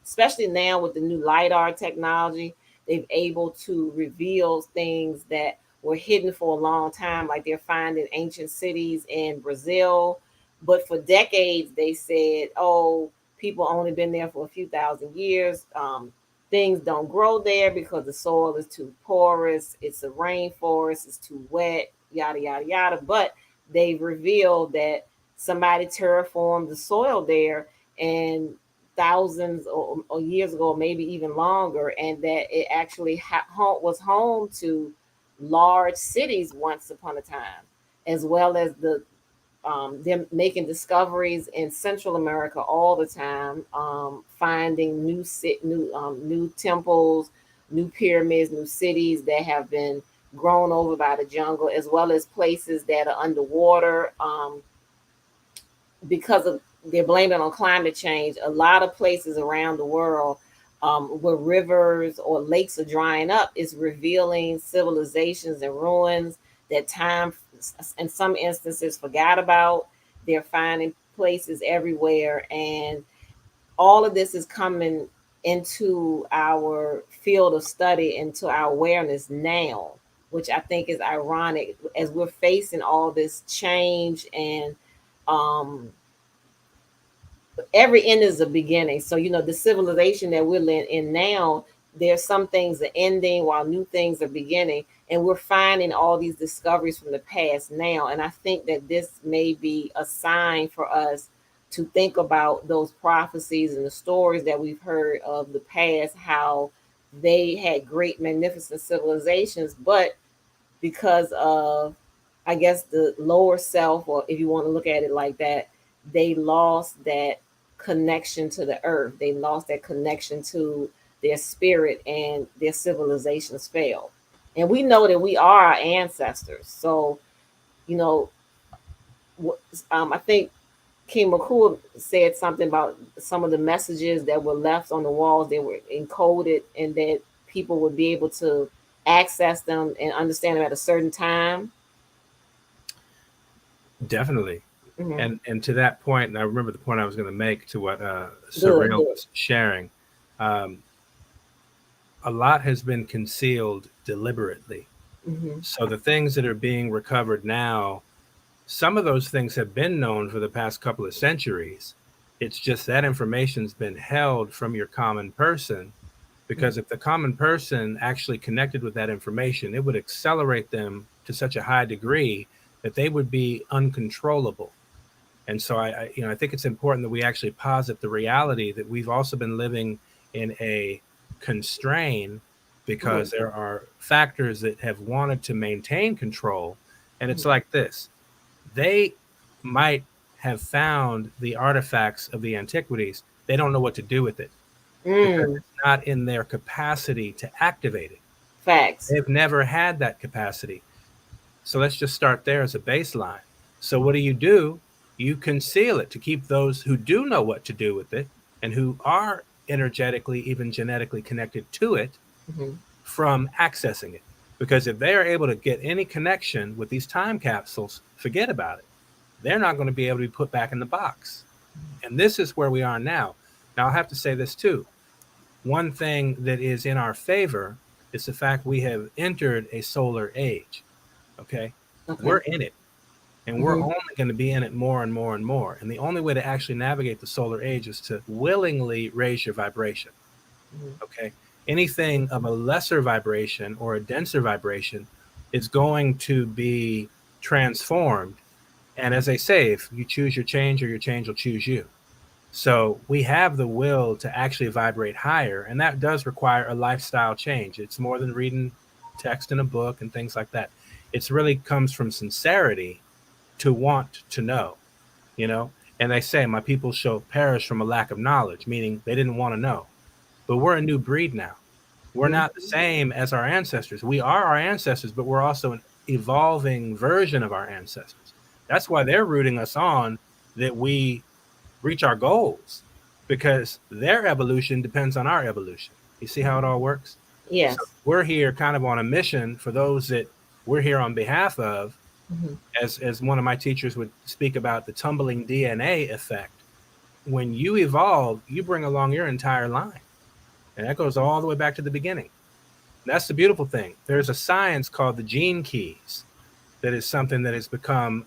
especially now with the new LiDAR technology. They've able to reveal things that were hidden for a long time, like they're finding ancient cities in Brazil. But for decades, they said, oh, people only been there for a few thousand years. Things don't grow there because the soil is too porous. It's a rainforest. It's too wet, yada, yada, yada. But they've revealed that somebody terraformed the soil there and thousands or years ago, maybe even longer, and that it actually was home to large cities once upon a time, as well as them making discoveries in Central America all the time, finding new temples, new pyramids, new cities that have been grown over by the jungle, as well as places that are underwater because they're blaming it on climate change. A lot of places around the world where rivers or lakes are drying up is revealing civilizations and ruins that time in some instances forgot about. They're finding places everywhere, and all of this is coming into our field of study, into our awareness now, which I think is ironic as we're facing all this change, and every end is a beginning. So, the civilization that we're in now, there's some things are ending while new things are beginning. And we're finding all these discoveries from the past now. And I think that this may be a sign for us to think about those prophecies and the stories that we've heard of the past, how they had great, magnificent civilizations, but because of, I guess, the lower self, or if you want to look at it like that, they lost that connection to the earth. They lost that connection to their spirit, and their civilizations failed. And we know that we are our ancestors. So, I think King Mikuak said something about some of the messages that were left on the walls. They were encoded, and that people would be able to access them and understand them at a certain time. Definitely. And to that point, and I remember the point I was going to make to what Sir'real was sharing, a lot has been concealed deliberately. So the things that are being recovered now, some of those things have been known for the past couple of centuries. It's just that information's been held from your common person, because if the common person actually connected with that information, it would accelerate them to such a high degree that they would be uncontrollable. And so I think it's important that we actually posit the reality that we've also been living in a constraint, because there are factors that have wanted to maintain control. And it's like this: they might have found the artifacts of the antiquities. They don't know what to do with it because it's not in their capacity to activate it. Facts. They've never had that capacity. So let's just start there as a baseline. So what do? You conceal it to keep those who do know what to do with it and who are energetically, even genetically connected to it Mhm. from accessing it. Because if they are able to get any connection with these time capsules, forget about it. They're not going to be able to be put back in the box. And this is where we are now. Now, I'll have to say this too. One thing that is in our favor is the fact we have entered a solar age. Okay. Okay. We're in it. And we're only going to be in it more and more and more. And the only way to actually navigate the solar age is to willingly raise your vibration. Okay. Anything of a lesser vibration or a denser vibration is going to be transformed. And as they say, if you choose your change or your change will choose you. So we have the will to actually vibrate higher. And that does require a lifestyle change. It's more than reading text in a book and things like that. It's really comes from sincerity to want to know, you know. And they say my people shall perish from a lack of knowledge, meaning they didn't want to know. But we're a new breed now. We're not the same as our ancestors. We are our ancestors, but we're also an evolving version of our ancestors. That's why they're rooting us on that we reach our goals, because their evolution depends on our evolution. You see how it all works? Yes. So we're here kind of on a mission for those that we're here on behalf of. As one of my teachers would speak about the tumbling DNA effect. When you evolve, you bring along your entire line. And that goes all the way back to the beginning. That's the beautiful thing. There's a science called the gene keys that is something that has become,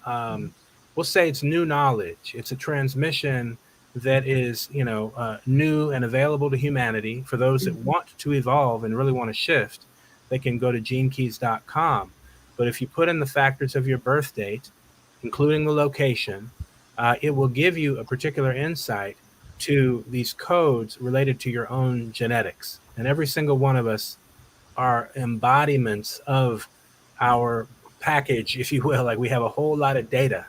we'll say it's new knowledge. It's a transmission that is, new and available to humanity. For those that want to evolve and really want to shift, they can go to genekeys.com. But if you put in the factors of your birth date, including the location, it will give you a particular insight to these codes related to your own genetics. And every single one of us are embodiments of our package, if you will. Like, we have a whole lot of data.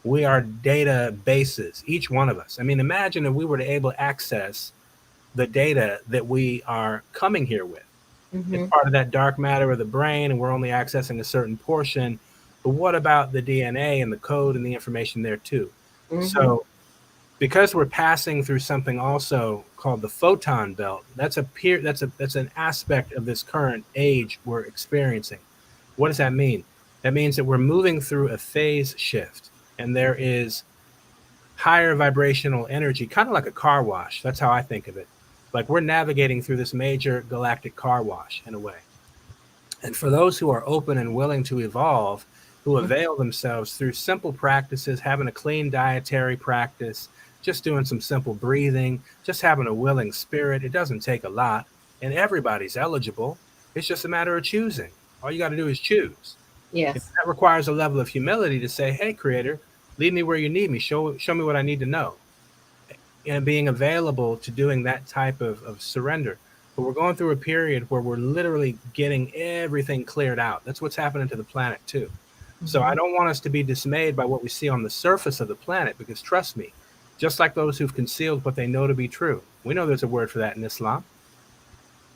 We are data bases, each one of us. I mean, imagine if we were to able to access the data that we are coming here with. It's part of that dark matter of the brain, and we're only accessing a certain portion. But what about the DNA and the code and the information there too? So because we're passing through something also called the photon belt, that's an aspect of this current age we're experiencing. What does that mean? That means that we're moving through a phase shift, and there is higher vibrational energy, kind of like a car wash. That's how I think of it. Like, we're navigating through this major galactic car wash in a way. And for those who are open and willing to evolve, who avail themselves through simple practices, having a clean dietary practice, just doing some simple breathing, just having a willing spirit, it doesn't take a lot. And everybody's eligible. It's just a matter of choosing. All you got to do is choose. Yes. And that requires a level of humility to say, hey, Creator, lead me where you need me. Show me what I need to know. And being available to doing that type of surrender. But we're going through a period where we're literally getting everything cleared out. That's what's happening to the planet too. So I don't want us to be dismayed by what we see on the surface of the planet, because trust me, just like those who've concealed what they know to be true. We know there's a word for that in Islam,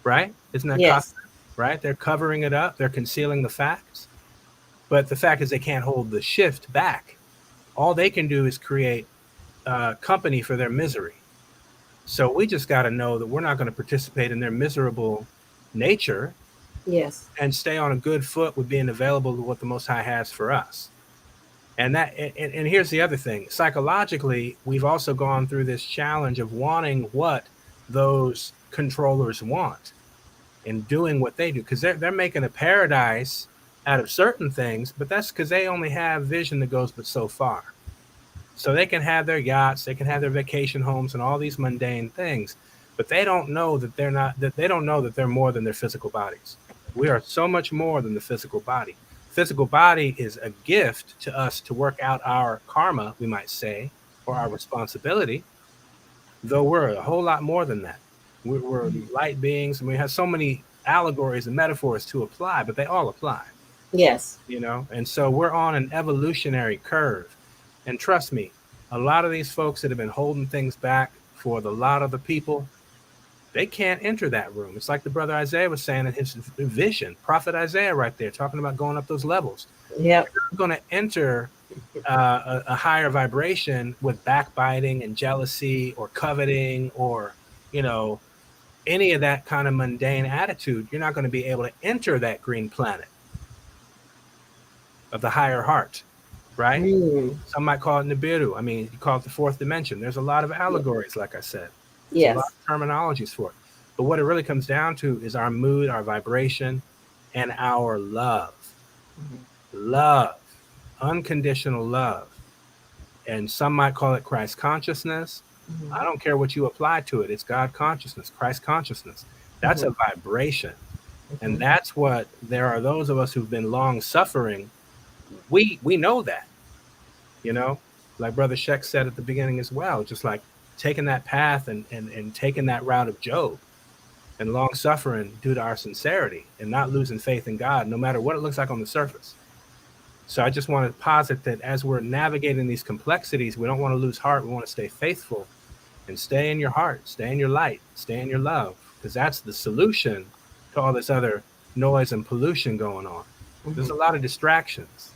right? Isn't that Yes. right? They're covering it up. They're concealing the facts. But the fact is they can't hold the shift back. All they can do is create company for their misery. So we just got to know that we're not going to participate in their miserable nature. Yes. And stay on a good foot with being available to what the Most High has for us. And here's the other thing. Psychologically, we've also gone through this challenge of wanting what those controllers want and doing what they do, because they're making a paradise out of certain things, but that's because they only have vision that goes but so far. So they can have their yachts, they can have their vacation homes and all these mundane things, but they don't know that they're more than their physical bodies. We are so much more than the physical body. Physical body is a gift to us to work out our karma, we might say, or our responsibility, though we're a whole lot more than that. We're light beings, and we have so many allegories and metaphors to apply, but they all apply. Yes. And so we're on an evolutionary curve. And trust me, a lot of these folks that have been holding things back for the lot of the people, they can't enter that room. It's like the brother Isaiah was saying in his vision, Prophet Isaiah right there, talking about going up those levels. Yep. You're not going to enter a higher vibration with backbiting and jealousy or coveting or any of that kind of mundane attitude, you're not going to be able to enter that green planet of the higher heart, right? Some might call it Nibiru. I mean, you call it the fourth dimension. There's a lot of allegories, like I said. There's a lot of terminologies for it. But what it really comes down to is our mood, our vibration, and our love. Love, unconditional love. And some might call it Christ consciousness. I don't care what you apply to it. It's God consciousness, Christ consciousness. That's a vibration. And that's what there are those of us who've been long suffering. We know that, like Brother Sheck said at the beginning as well, just like taking that path and taking that route of Job and long suffering due to our sincerity and not losing faith in God, no matter what it looks like on the surface. So I just want to posit that as we're navigating these complexities, we don't want to lose heart. We want to stay faithful and stay in your heart, stay in your light, stay in your love, because that's the solution to all this other noise and pollution going on. There's a lot of distractions.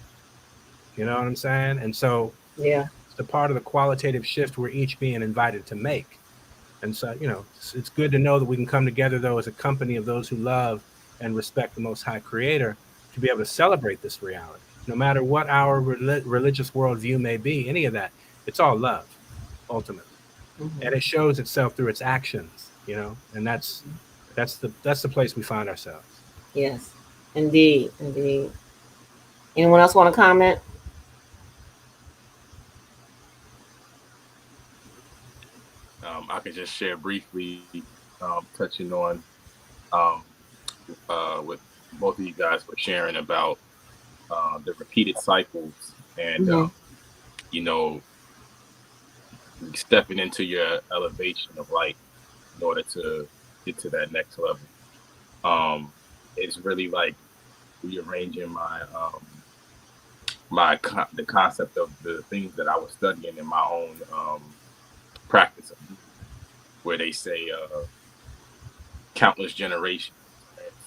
You know what I'm saying? And so it's the part of the qualitative shift we're each being invited to make. And so, it's good to know that we can come together, though, as a company of those who love and respect the Most High Creator, to be able to celebrate this reality. No matter what our religious worldview may be, any of that, it's all love, ultimately. And it shows itself through its actions, and that's the place we find ourselves. Yes, indeed. Anyone else want to comment? I can just share briefly, touching on what both of you guys were sharing about the repeated cycles and stepping into your elevation of light in order to get to that next level. It's really like rearranging the concept of the things that I was studying in my own practice, where they say countless generations.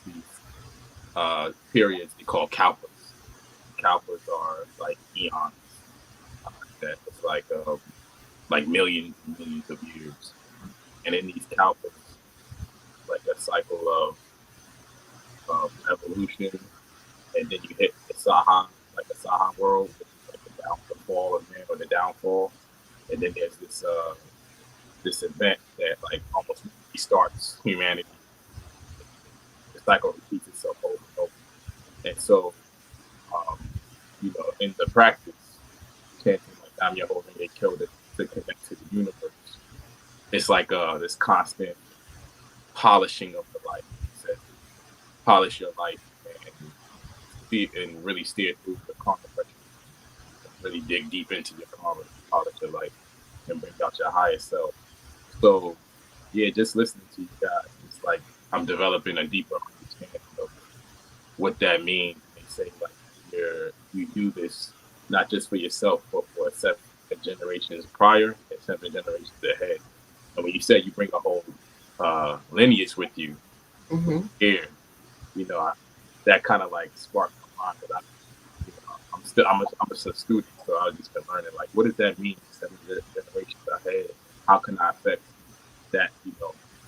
These periods they call kalpas. Kalpas are like eons. That it's like millions and millions of years. And in these kalpas, like a cycle of evolution, and then you hit the Saha, like the Saha world, which is like the fall of man or the downfall. And then there's this event that like almost restarts humanity. The cycle repeats itself over and over. And so, in the practice, chanting like I'm Yehovah and they killed it to connect to the universe. It's like this constant polishing of the life. Polish your life and really steer through the karma pressure. Really dig deep into your karma, polish your life, and bring out your highest self. So, yeah, just listening to you guys, it's like I'm developing a deeper understanding of what that means. They say like you do this not just for yourself, but for 7 generations prior and 7 generations ahead. And when you said you bring a whole lineage with you here, that kind of like sparked my mind. But I'm just a student, so I've just been learning like, what does that mean? 7 generations ahead. How can I affect that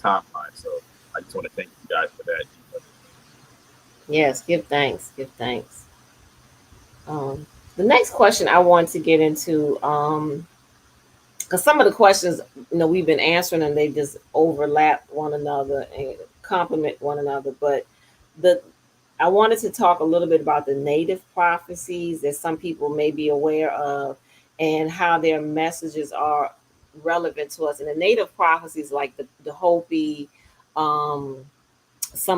timeline? So I just want to thank you guys for that. Yes, give thanks. The next question I want to get into, because some of the questions we've been answering and they just overlap one another and complement one another, but I wanted to talk a little bit about the native prophecies that some people may be aware of and how their messages are relevant to us. And the native prophecies, like the Hopi, some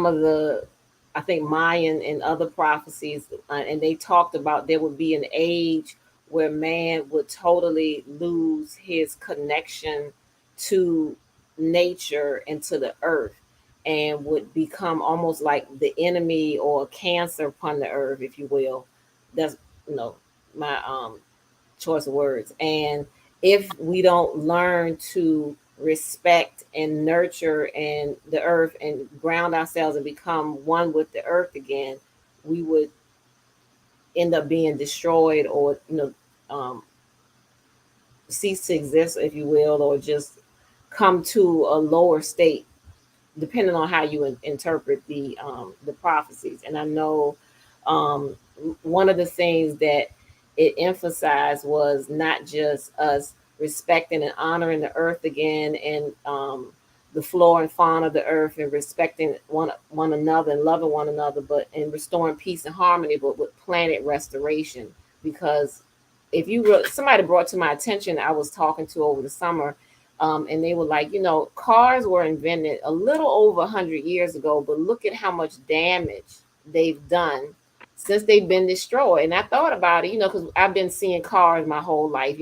of the, I think, Mayan and other prophecies, and they talked about there would be an age where man would totally lose his connection to nature and to the earth and would become almost like the enemy or a cancer upon the earth, if you will. That's my choice of words. And if we don't learn to respect and nurture and the earth and ground ourselves and become one with the earth again, we would end up being destroyed or cease to exist, if you will, or just come to a lower state, depending on how you interpret the prophecies. And I know um, one of the things that it emphasized was not just us respecting and honoring the earth again, and the flora and fauna of the earth, and respecting one another and loving one another, but in restoring peace and harmony, but with planet restoration. Because if you somebody brought to my attention, I was talking to over the summer, and they were like, cars were invented a little over 100 years ago, but look at how much damage they've done since they've been destroyed. And I thought about it, because I've been seeing cars my whole life,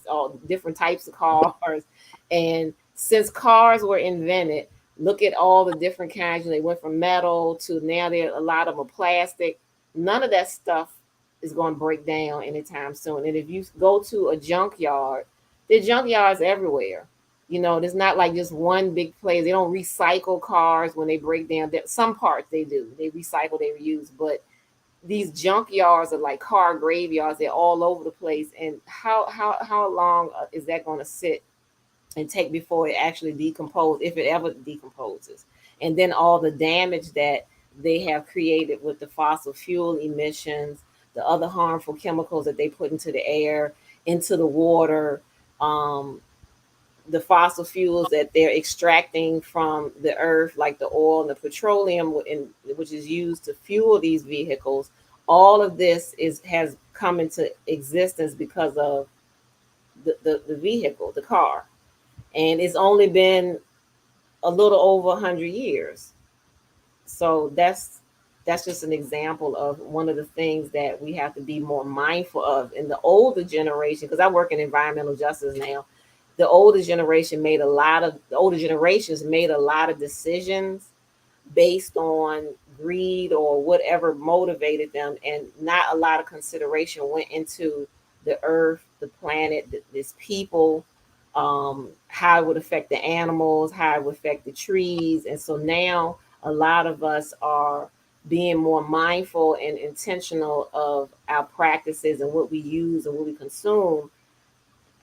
all different types of cars. And since cars were invented, look at all the different kinds. They went from metal to now a lot of them are plastic. None of that stuff is going to break down anytime soon. And if you go to a junkyard, there are junkyards everywhere. There's not like just one big place. They don't recycle cars when they break down. Some parts they do. They recycle, they reuse. But these junkyards are like car graveyards. They're all over the place. And how long is that going to sit and take before it actually decomposes, if it ever decomposes? And then all the damage that they have created with the fossil fuel emissions, the other harmful chemicals that they put into the air, into the water, the fossil fuels that they're extracting from the earth, like the oil and the petroleum, which is used to fuel these vehicles. All of this has come into existence because of the vehicle, the car. And it's only been a little over 100 years. So that's just an example of one of the things that we have to be more mindful of in the older generation, because I work in environmental justice now. The older generations made a lot of decisions based on greed or whatever motivated them, and not a lot of consideration went into the earth, the planet, this people, how it would affect the animals, how it would affect the trees. And so now a lot of us are being more mindful and intentional of our practices and what we use and what we consume.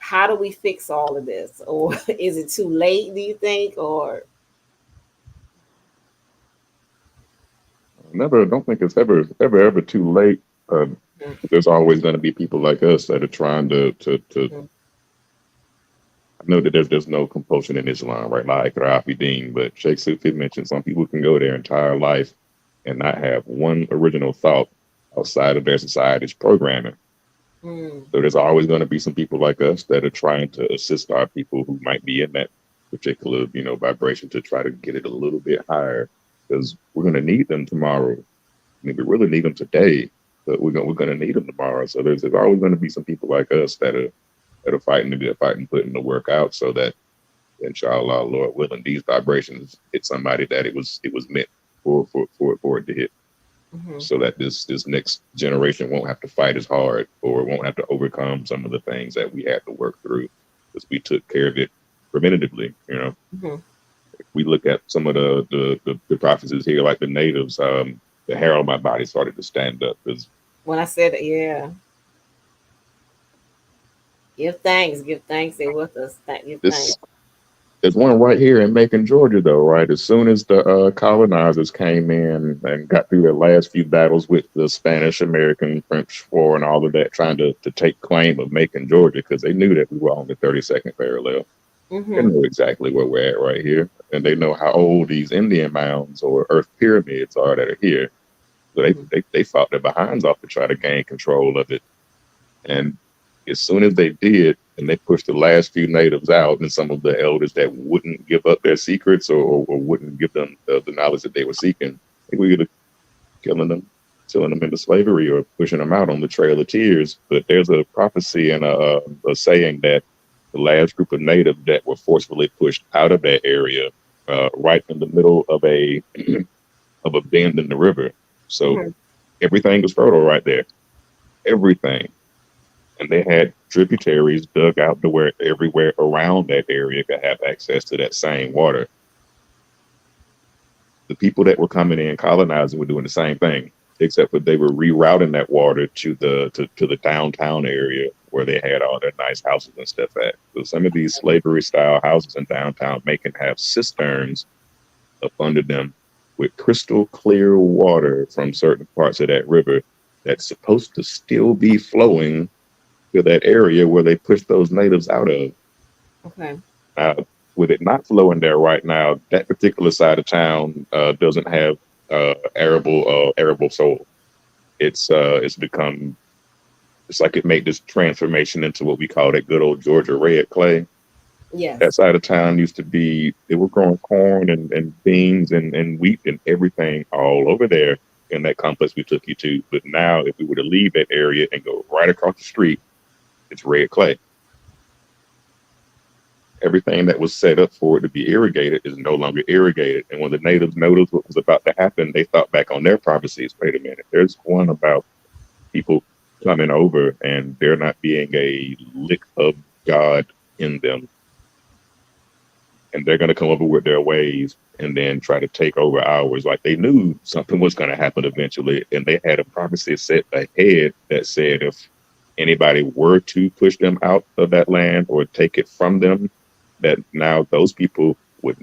How do we fix all of this? Or is it too late, do you think? Or Don't think it's ever too late. There's always going to be people like us that are trying to I know that there's no compulsion in Islam, right? Like Rafideen, but Sheikh Sufi mentioned some people can go their entire life and not have one original thought outside of their society's programming. So there's always going to be some people like us that are trying to assist our people who might be in that particular, vibration, to try to get it a little bit higher, because we're going to need them tomorrow. I mean, we really need them today, but we're going to need them tomorrow. So there's always going to be some people like us that are fighting, putting the work out, so that, inshallah, Lord willing, these vibrations hit somebody that it was meant for it to hit. So that this next generation won't have to fight as hard, or won't have to overcome some of the things that we had to work through, because we took care of it preventatively. If we look at some of the prophecies here, like the natives, the hair on my body started to stand up. Because when I said, yeah, give thanks, they're with us. Give thanks. There's one right here in Macon, Georgia, though, right? As soon as the colonizers came in and got through their last few battles with the Spanish, American, French War and all of that, trying to take claim of Macon, Georgia, because they knew that we were on the 32nd parallel. They know exactly where we're at right here. And they know how old these Indian mounds or earth pyramids are that are here. So they fought their behinds off to try to gain control of it. And as soon as they did, and they pushed the last few natives out, and some of the elders that wouldn't give up their secrets or wouldn't give them the knowledge that they were seeking, they were either killing them, selling them into slavery, or pushing them out on the Trail of Tears. But there's a prophecy and a saying that the last group of natives that were forcefully pushed out of that area, right in the middle of a bend in the river. So everything was fertile right there. Everything. And they had tributaries dug out to where everywhere around that area could have access to that same water. The people that were coming in colonizing were doing the same thing, except that they were rerouting that water to the downtown area where they had all their nice houses and stuff at. So some of these slavery style houses in downtown Macon have cisterns up under them with crystal clear water from certain parts of that river that's supposed to still be flowing to that area where they pushed those natives out of. Okay. With it not flowing there right now, that particular side of town doesn't have arable soil. It's like it made this transformation into what we call that good old Georgia red clay. Yes. That side of town used to be, they were growing corn and beans and wheat and everything all over there in that complex we took you to. But now if we were to leave that area and go right across the street, it's red clay. Everything that was set up for it to be irrigated is no longer irrigated. And when the natives noticed what was about to happen, they thought back on their prophecies. Wait a minute, there's one about people coming over and there not being a lick of God in them. And they're going to come over with their ways and then try to take over ours. Like they knew something was going to happen eventually. And they had a prophecy set ahead that said if anybody were to push them out of that land or take it from them, that now those people would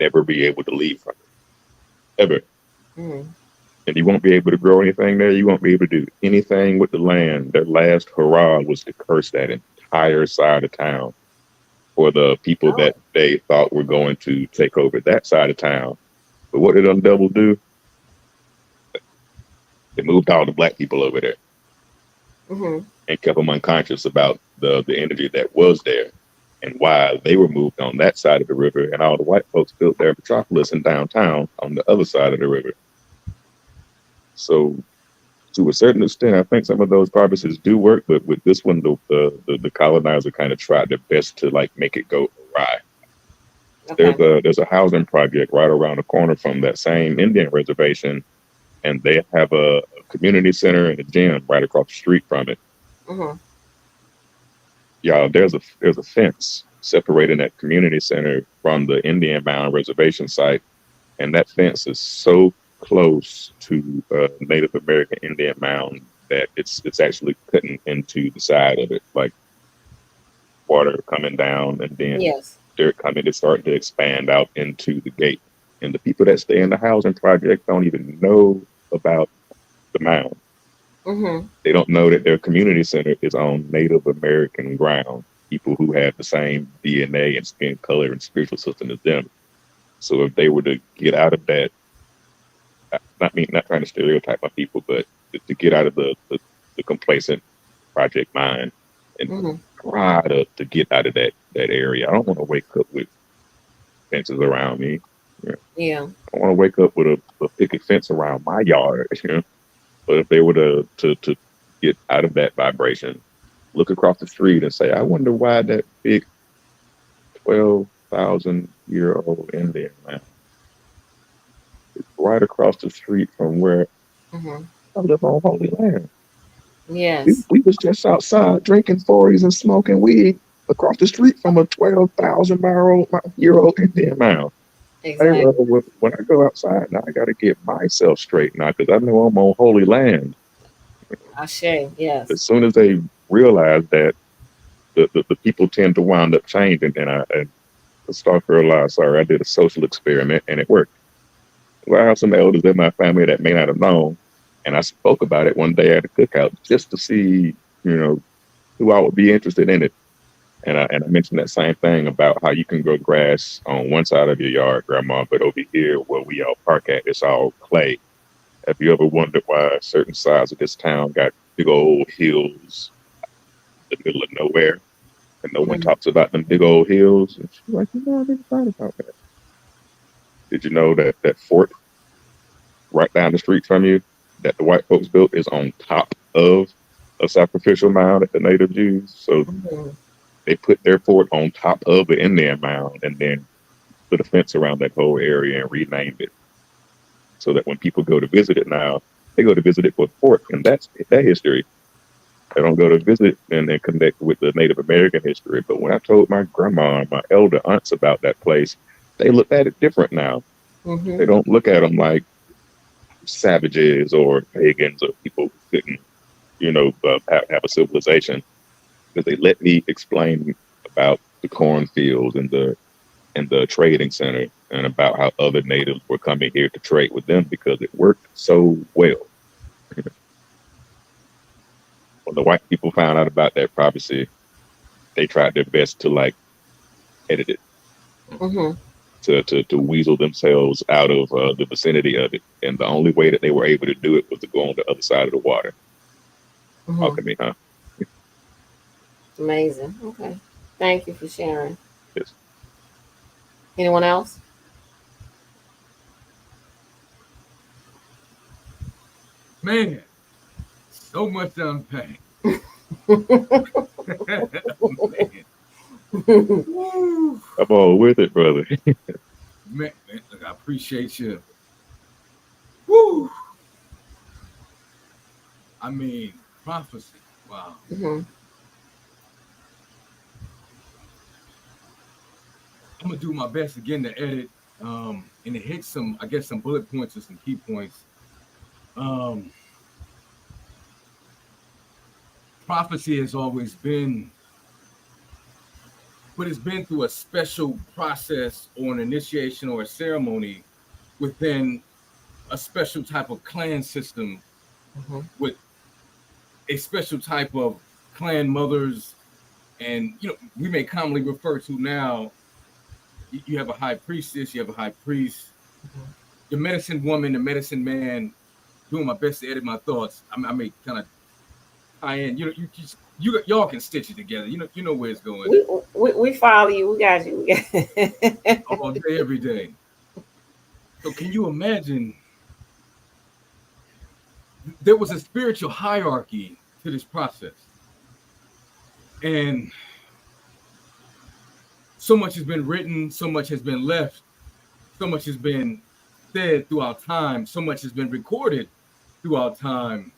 never be able to leave from it, ever. And you won't be able to grow anything there. You won't be able to do anything with the land. Their last hurrah was to curse that entire side of town for the people that they thought were going to take over that side of town. But what did them devils do? They moved all the black people over there and kept them unconscious about the energy that was there and why they were moved on that side of the river, and all the white folks built their metropolis in downtown on the other side of the river. So to a certain extent, I think some of those prophecies do work, but with this one, the colonizer kind of tried their best to like make it go awry. Okay. There's a housing project right around the corner from that same Indian reservation, and they have a community center and a gym right across the street from it. Yeah, there's a fence separating that community center from the Indian Mound reservation site, and that fence is so close to Native American Indian Mound that it's actually cutting into the side of it, like water coming down and then dirt coming to start to expand out into the gate. And the people that stay in the housing project don't even know about the mound. They don't know that their community center is on Native American ground, people who have the same DNA and skin color and spiritual system as them. So if they were to get out of that, not trying to stereotype my people, but to get out of the complacent project mind and try to get out of that area. I don't want to wake up with fences around me. Yeah. I want to wake up with a picket fence around my yard. But if they were to get out of that vibration, look across the street and say, I wonder why that big 12,000-year-old Indian man is right across the street from where I live on Holy Land. Yes. We was just outside drinking 40s and smoking weed across the street from a 12,000-year-old Indian mound. Exactly. When I go outside now, I got to get myself straight now because I know I'm on holy land. Ashe, yes. As soon as they realize that, the people tend to wind up changing. And I did a social experiment and it worked. Well, I have some elders in my family that may not have known, and I spoke about it one day at a cookout just to see, who I would be interested in it. And I mentioned that same thing about how you can grow grass on one side of your yard, Grandma, but over here where we all park at, it's all clay. Have you ever wondered why certain sides of this town got big old hills in the middle of nowhere? And no one talks about them big old hills. And she's like, I never thought about that. Did you know that fort right down the street from you that the white folks built is on top of a sacrificial mound that the native Jews? So they put their fort on top of the Indian mound and then put a fence around that whole area and renamed it. So that when people go to visit it now, they go to visit it for the fort, and that's that history. They don't go to visit and then connect with the Native American history. But when I told my grandma and my elder aunts about that place, they look at it different now. They don't look at them like savages or pagans or people who couldn't, have a civilization. because they let me explain about the cornfields and the trading center and about how other natives were coming here to trade with them because it worked so well. When the white people found out about that prophecy, they tried their best to like edit it, to weasel themselves out of the vicinity of it. And the only way that they were able to do it was to go on the other side of the water. Alchemy, huh? Amazing. Okay. Thank you for sharing. Yes. Anyone else? Man, so much to unpack. I'm all with it, brother. Man, look, I appreciate you. Woo! I mean, prophecy. Wow. I'm gonna do my best again to edit and to hit some, I guess, some bullet points or some key points. Prophecy has always been, but it's been through a special process or an initiation or a ceremony within a special type of clan system with a special type of clan mothers. And, you know, we may commonly refer to now, you have a high priestess, you have a high priest, the medicine woman, the medicine man, doing my best to edit my thoughts. I may kind of tie in, you know, y'all can stitch it together. You know where it's going. We follow you. We got you. All day, every day. So can you imagine? There was a spiritual hierarchy to this process. And so much has been written, so much has been left, so much has been said throughout time, so much has been recorded throughout time.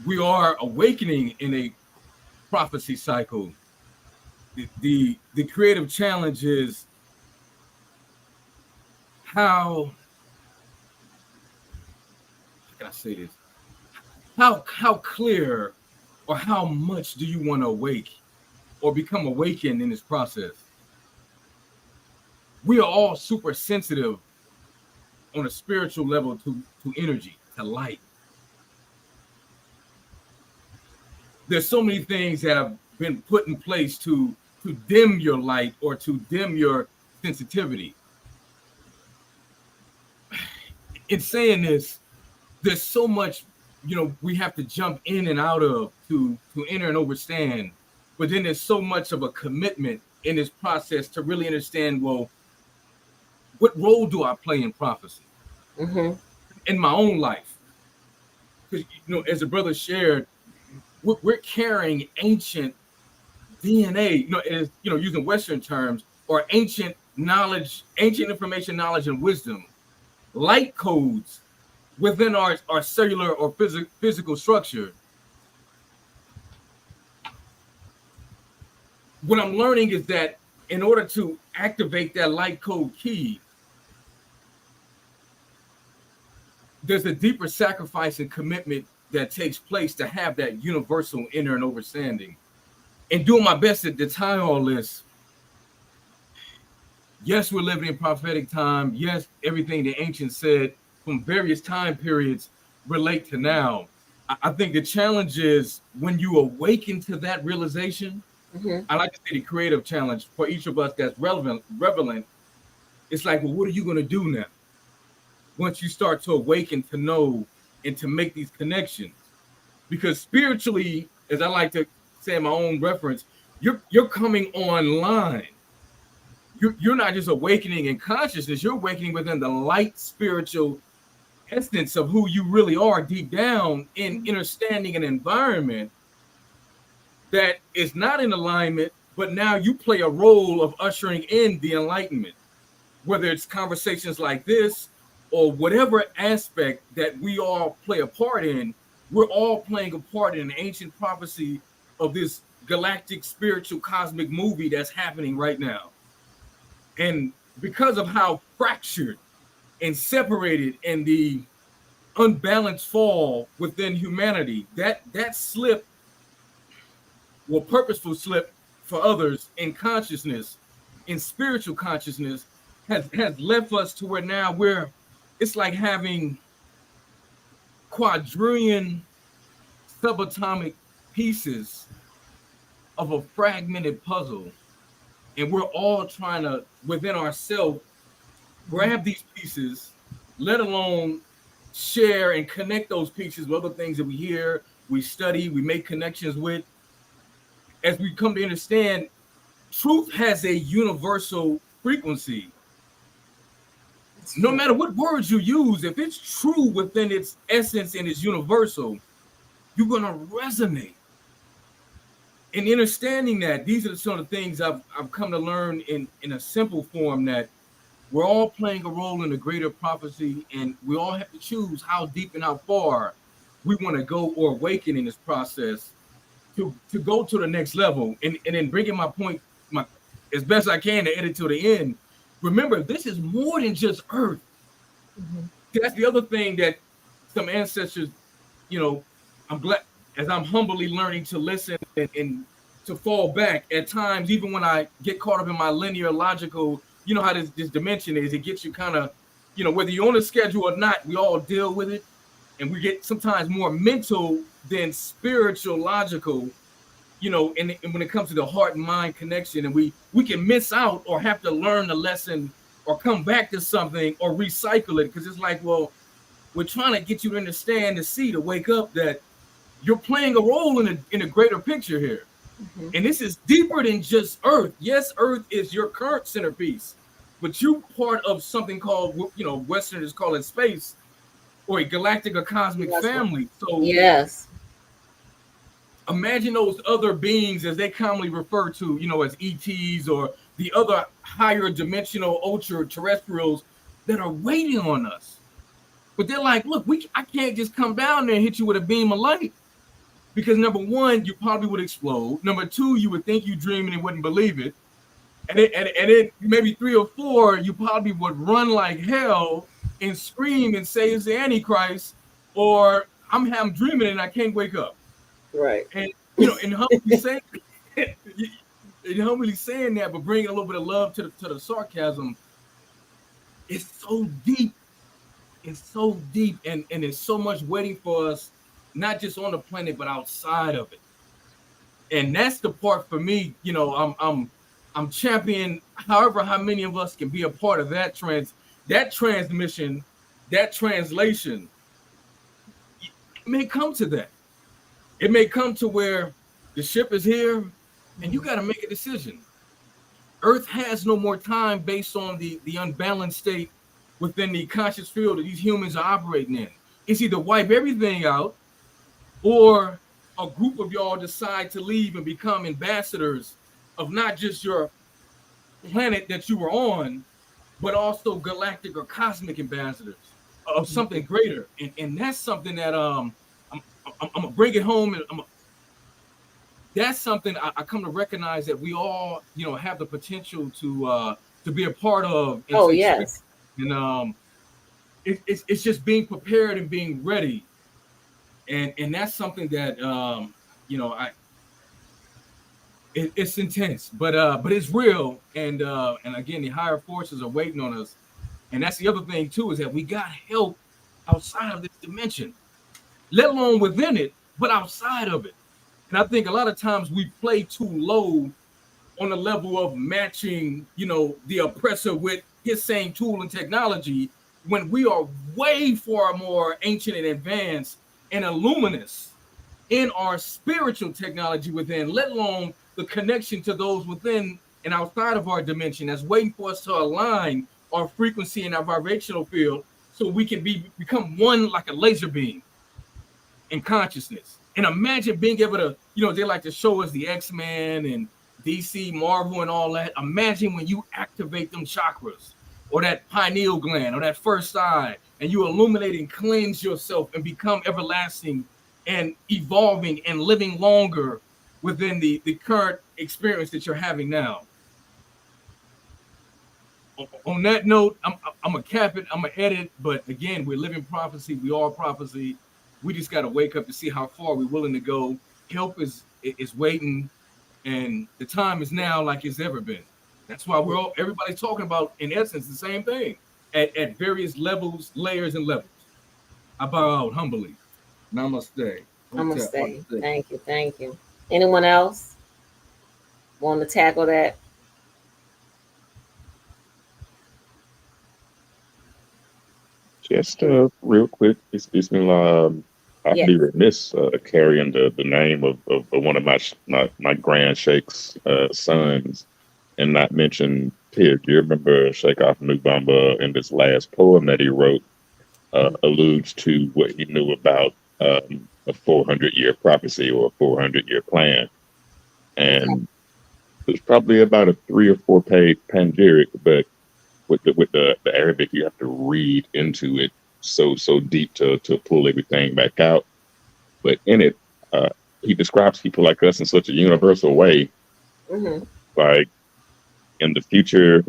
We are awakening in a prophecy cycle. The creative challenge is how can I say this? How clear or how much do you want to awake or become awakened in this process? We are all super sensitive on a spiritual level to energy, to light. There's so many things that have been put in place to dim your light or to dim your sensitivity. In saying this, there's so much, you know, we have to jump in and out of to enter and understand. But then there's so much of a commitment in this process to really understand, well, what role do I play in prophecy in my own life? Because, you know, as the brother shared, we're carrying ancient DNA, you know, as, you know, using Western terms, or ancient knowledge, ancient information, knowledge, and wisdom, light codes within our cellular or physical structure. What I'm learning is that in order to activate that light code key, there's a deeper sacrifice and commitment that takes place to have that universal inner and understanding. And doing my best to tie all this. Yes, we're living in prophetic time. Yes, everything the ancients said from various time periods relate to now. I think the challenge is when you awaken to that realization, I like to say the creative challenge for each of us that's relevant. It's like, well, what are you going to do now? Once you start to awaken to know and to make these connections, because spiritually, as I like to say in my own reference, you're coming online. You're not just awakening in consciousness, you're awakening within the light spiritual essence of who you really are deep down in understanding an environment that is not in alignment, but now you play a role of ushering in the enlightenment, whether it's conversations like this or whatever aspect that we all play a part in. We're all playing a part in an ancient prophecy of this galactic spiritual cosmic movie that's happening right now. And because of how fractured and separated and the unbalanced fall within humanity. That slip, well, purposeful slip for others in consciousness, in spiritual consciousness, has left us to where now it's like having quadrillion subatomic pieces of a fragmented puzzle, and we're all trying to, within ourselves, grab these pieces, let alone share and connect those pieces with other things that we hear, we study, we make connections with. As we come to understand, truth has a universal frequency. No matter what words you use, if it's true within its essence and it's universal, you're going to resonate. And understanding that, these are some of the things I've come to learn in a simple form, that we're all playing a role in the greater prophecy, and we all have to choose how deep and how far we want to go or awaken in this process to go to the next level. And then bringing my point as best I can to edit to the end. Remember, this is more than just Earth. That's the other thing that some ancestors, I'm glad, as I'm humbly learning to listen and to fall back at times, even when I get caught up in my linear logical, you know how this dimension is, it gets you kind of, whether you're on a schedule or not, we all deal with it. And we get sometimes more mental than spiritual logical, and when it comes to the heart and mind connection, and we can miss out or have to learn the lesson or come back to something or recycle it, because it's like, well, we're trying to get you to understand, to see, to wake up that you're playing a role in a greater picture here. And this is deeper than just Earth. Yes, Earth is your current centerpiece, but you're part of something called, Westerners call it space, or a galactic or cosmic family. So yes, imagine those other beings, as they commonly refer to, as ETs, or the other higher dimensional ultra terrestrials that are waiting on us. But they're like, look, I can't just come down there and hit you with a beam of light, because number one, you probably would explode. Number two, you would think you're dreaming and wouldn't believe it. And then maybe 3 or 4, you probably would run like hell and scream and say it's the Antichrist, or I'm dreaming and I can't wake up. Right. And and humbly saying that, but bringing a little bit of love to the sarcasm. It's so deep. It's so deep, and there's so much waiting for us, not just on the planet, but outside of it. And that's the part for me, I'm championing however how many of us can be a part of that transmission, that translation. It may come to that. It may come to where the ship is here and you got to make a decision. Earth has no more time based on the unbalanced state within the conscious field that these humans are operating in. It's either wipe everything out, or a group of y'all decide to leave and become ambassadors of not just your planet that you were on, but also galactic or cosmic ambassadors of something greater. And that's something that I'm gonna bring it home, and that's something I come to recognize that we all, have the potential to be a part of. Oh, yes. And it's just being prepared and being ready, and that's something that it's intense, but it's real, and again, the higher forces are waiting on us. And that's the other thing too, is that we got help outside of this dimension, let alone within it, but outside of it. And I think a lot of times we play too low on the level of matching, the oppressor with his same tool and technology, when we are way far more ancient and advanced and illuminous in our spiritual technology within, let alone the connection to those within and outside of our dimension, that's waiting for us to align our frequency and our vibrational field, so we can become one, like a laser beam in consciousness. And imagine being able to, they like to show us the X-Men and DC, Marvel, and all that. Imagine when you activate them chakras, or that pineal gland, or that first eye, and you illuminate and cleanse yourself and become everlasting and evolving and living longer within the current experience that you're having now. on that note, I'm gonna cap it. I'm gonna edit. But again, we're living prophecy. We are prophecy. We just got to wake up to see how far we're willing to go. Help is waiting, and the time is now like it's ever been. That's why everybody's talking about, in essence, the same thing at various levels, layers, and levels. I bow out humbly. Namaste. Namaste. Thank you. Thank you. Anyone else want to tackle that? Just real quick, I'd be remiss carrying the name of one of my grand sheikh's sons and not mention Pig. You remember Sheikh Mubamba in this last poem that he wrote alludes to what he knew about a 400-year prophecy or a 400-year plan. And it's probably about a 3 or 4 page panegyric, but with the Arabic, you have to read into it so deep to pull everything back out. But in it, he describes people like us in such a universal way. Mm-hmm. Like in the future,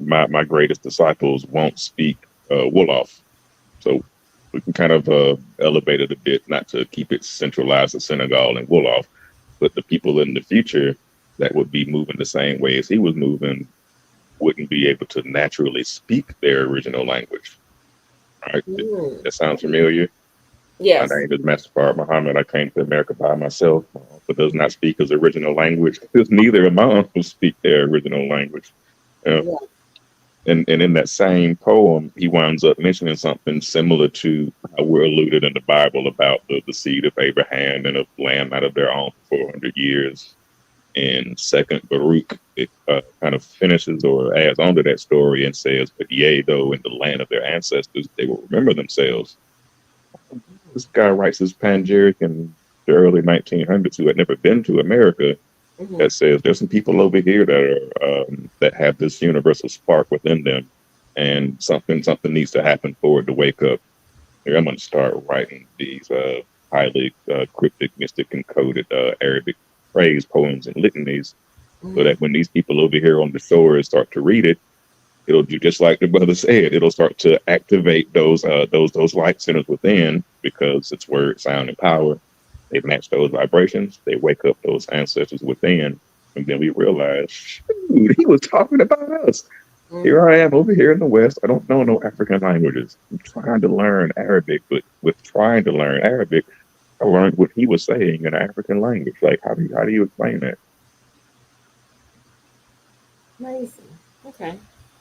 my greatest disciples won't speak Wolof. So we can kind of elevate it a bit, not to keep it centralized to Senegal and Wolof, but the people in the future that would be moving the same way as he was moving wouldn't be able to naturally speak their original language. Right? That sounds familiar? Yes. My name is Master Muhammad. I came to America by myself, but does not speak his original language, because neither of my uncles speak their original language. And in that same poem, he winds up mentioning something similar to how we're alluded in the Bible about the seed of Abraham and of land out of their own for 400 years. In Second Baruch, it kind of finishes or adds on to that story and says, "But yea, though in the land of their ancestors, they will remember themselves." This guy writes this panegyric in the early 1900s who had never been to America. That says there's some people over here that are that have this universal spark within them, and something needs to happen for it to wake up. Here, I'm going to start writing these highly cryptic, mystic, encoded Arabic praise poems and litanies, so that when these people over here on the shore start to read it, it'll do just like the brother said. It'll start to activate those light centers within, because it's word, sound, and power. They match those vibrations. They wake up those ancestors within, and then we realize, shoot, he was talking about us. Here I am over here in the West. I don't know no African languages. I'm trying to learn Arabic, but with trying to learn Arabic, I learned what he was saying in an African language. Like, how do you explain that? Amazing. Okay.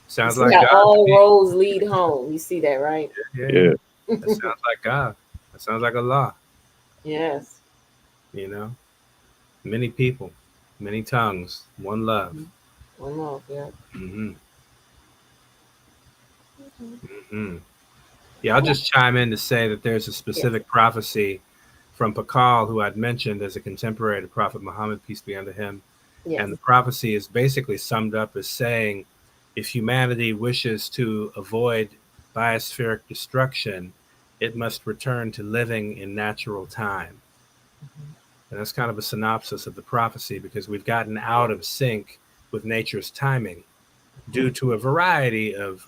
Sounds like God. All roads lead home. You see that, right? Yeah. That sounds like God. That sounds like Allah. Yes. You know, many people, many tongues, one love. One love, yeah. Yeah, I'll just chime in to say that there's a specific prophecy from Pakal, who I'd mentioned as a contemporary to Prophet Muhammad, peace be unto him. And the prophecy is basically summed up as saying, if humanity wishes to avoid biospheric destruction, it must return to living in natural time. And that's kind of a synopsis of the prophecy, because we've gotten out of sync with nature's timing due to a variety of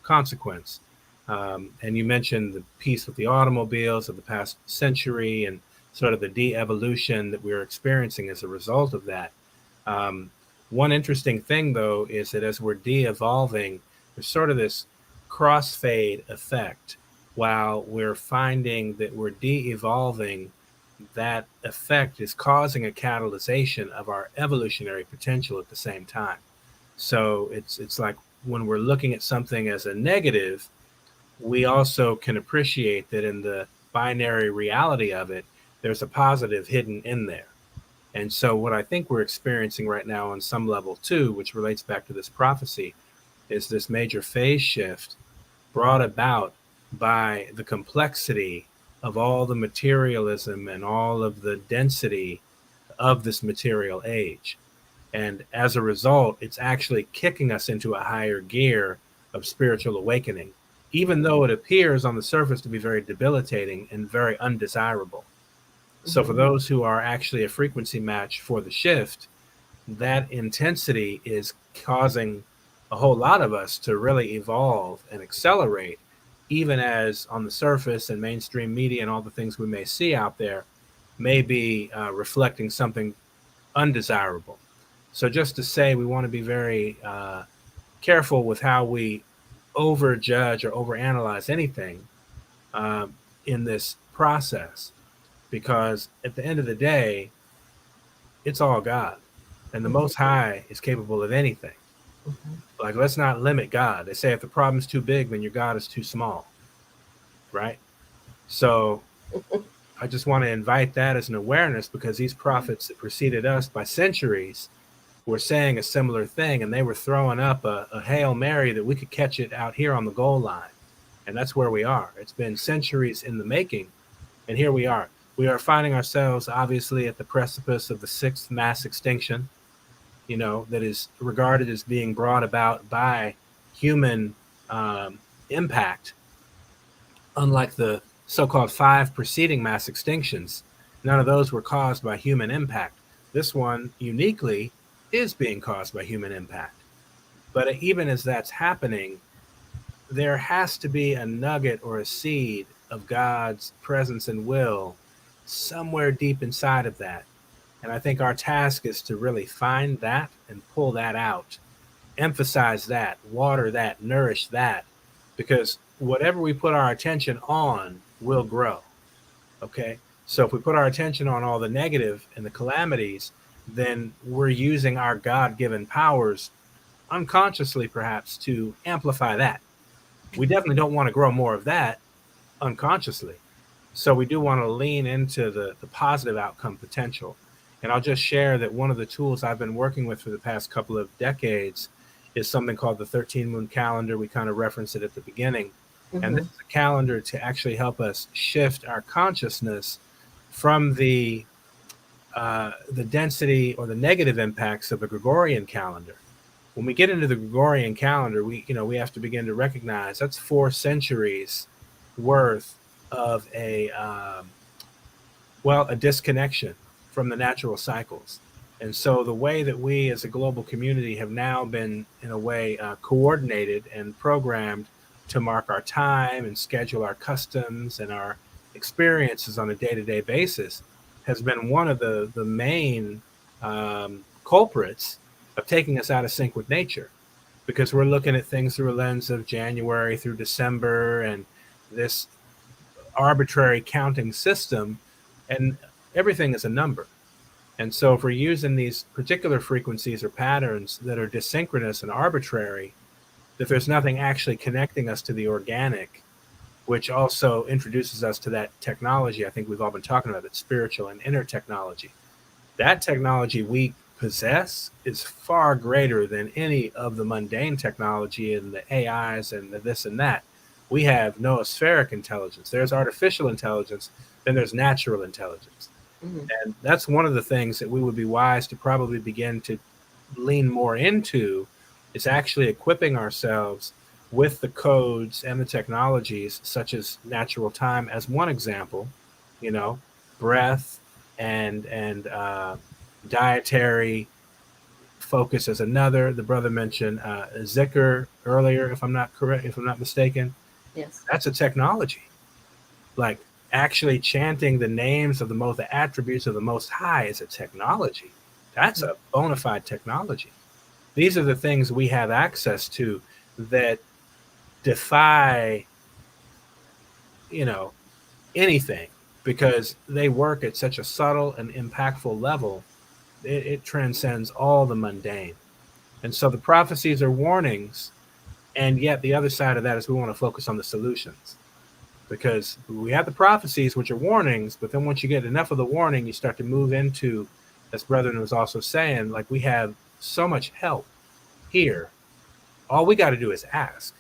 consequence. And you mentioned the piece with the automobiles of the past century and sort of the de-evolution that we're experiencing as a result of that. One interesting thing, though, is that as we're de-evolving, there's sort of this crossfade effect. While we're finding that we're de-evolving, that effect is causing a catalyzation of our evolutionary potential at the same time. So it's like when we're looking at something as a negative, we also can appreciate that in the binary reality of it, there's a positive hidden in there. And so what I think we're experiencing right now on some level too, which relates back to this prophecy, is this major phase shift brought about by the complexity of all the materialism and all of the density of this material age. And as a result, it's actually kicking us into a higher gear of spiritual awakening, even though it appears on the surface to be very debilitating and very undesirable. So for those who are actually a frequency match for the shift, that intensity is causing a whole lot of us to really evolve and accelerate, even as on the surface and mainstream media and all the things we may see out there may be reflecting something undesirable. So just to say, we want to be very careful with how we overjudge or overanalyze anything in this process, because at the end of the day, it's all God, and the Most High is capable of anything. Like, let's not limit God. They say if the problem's too big, then your God is too small, right? So I just want to invite that as an awareness, because these prophets that preceded us by centuries were saying a similar thing, and they were throwing up a Hail Mary that we could catch it out here on the goal line. And that's where we are. It's been centuries in the making, and here we are. We are finding ourselves, obviously, at the precipice of the 6th mass extinction, that is regarded as being brought about by human impact. Unlike the so-called 5 preceding mass extinctions, none of those were caused by human impact. This one uniquely is being caused by human impact. But even as that's happening, there has to be a nugget or a seed of God's presence and will somewhere deep inside of that. And I think our task is to really find that and pull that out, emphasize that, water that, nourish that, because whatever we put our attention on will grow. Okay? So if we put our attention on all the negative and the calamities, then we're using our God-given powers unconsciously, perhaps, to amplify that. We definitely don't want to grow more of that unconsciously. So we do want to lean into the positive outcome potential. And I'll just share that one of the tools I've been working with for the past couple of decades is something called the 13 moon calendar. We kind of referenced it at the beginning. And this is a calendar to actually help us shift our consciousness from the density or the negative impacts of the Gregorian calendar. When we get into the Gregorian calendar, we have to begin to recognize that's 4 centuries worth of a disconnection from the natural cycles. And so the way that we as a global community have now been, in a way, coordinated and programmed to mark our time and schedule our customs and our experiences on a day-to-day basis has been one of the main culprits of taking us out of sync with nature, because we're looking at things through a lens of January through December and this arbitrary counting system, and everything is a number. And so if we're using these particular frequencies or patterns that are desynchronous and arbitrary, that there's nothing actually connecting us to the organic, which also introduces us to that technology I think we've all been talking about, that spiritual and inner technology. That technology we possess is far greater than any of the mundane technology and the AIs and the this and that. We have noospheric intelligence. There's artificial intelligence, then there's natural intelligence. And that's one of the things that we would be wise to probably begin to lean more into, is actually equipping ourselves with the codes and the technologies, such as natural time as one example, breath and dietary focus as another. The brother mentioned zikr earlier, if I'm not mistaken. Yes. That's a technology. Like, actually chanting the names of the attributes of the Most High is a technology. That's a bona fide technology. These are the things we have access to that defy, anything, because they work at such a subtle and impactful level. It transcends all the mundane. And so the prophecies are warnings, and yet the other side of that is we want to focus on the solutions. Because we have the prophecies, which are warnings, but then once you get enough of the warning, you start to move into, as Brethren was also saying, like, we have so much help here. All we got to do is ask.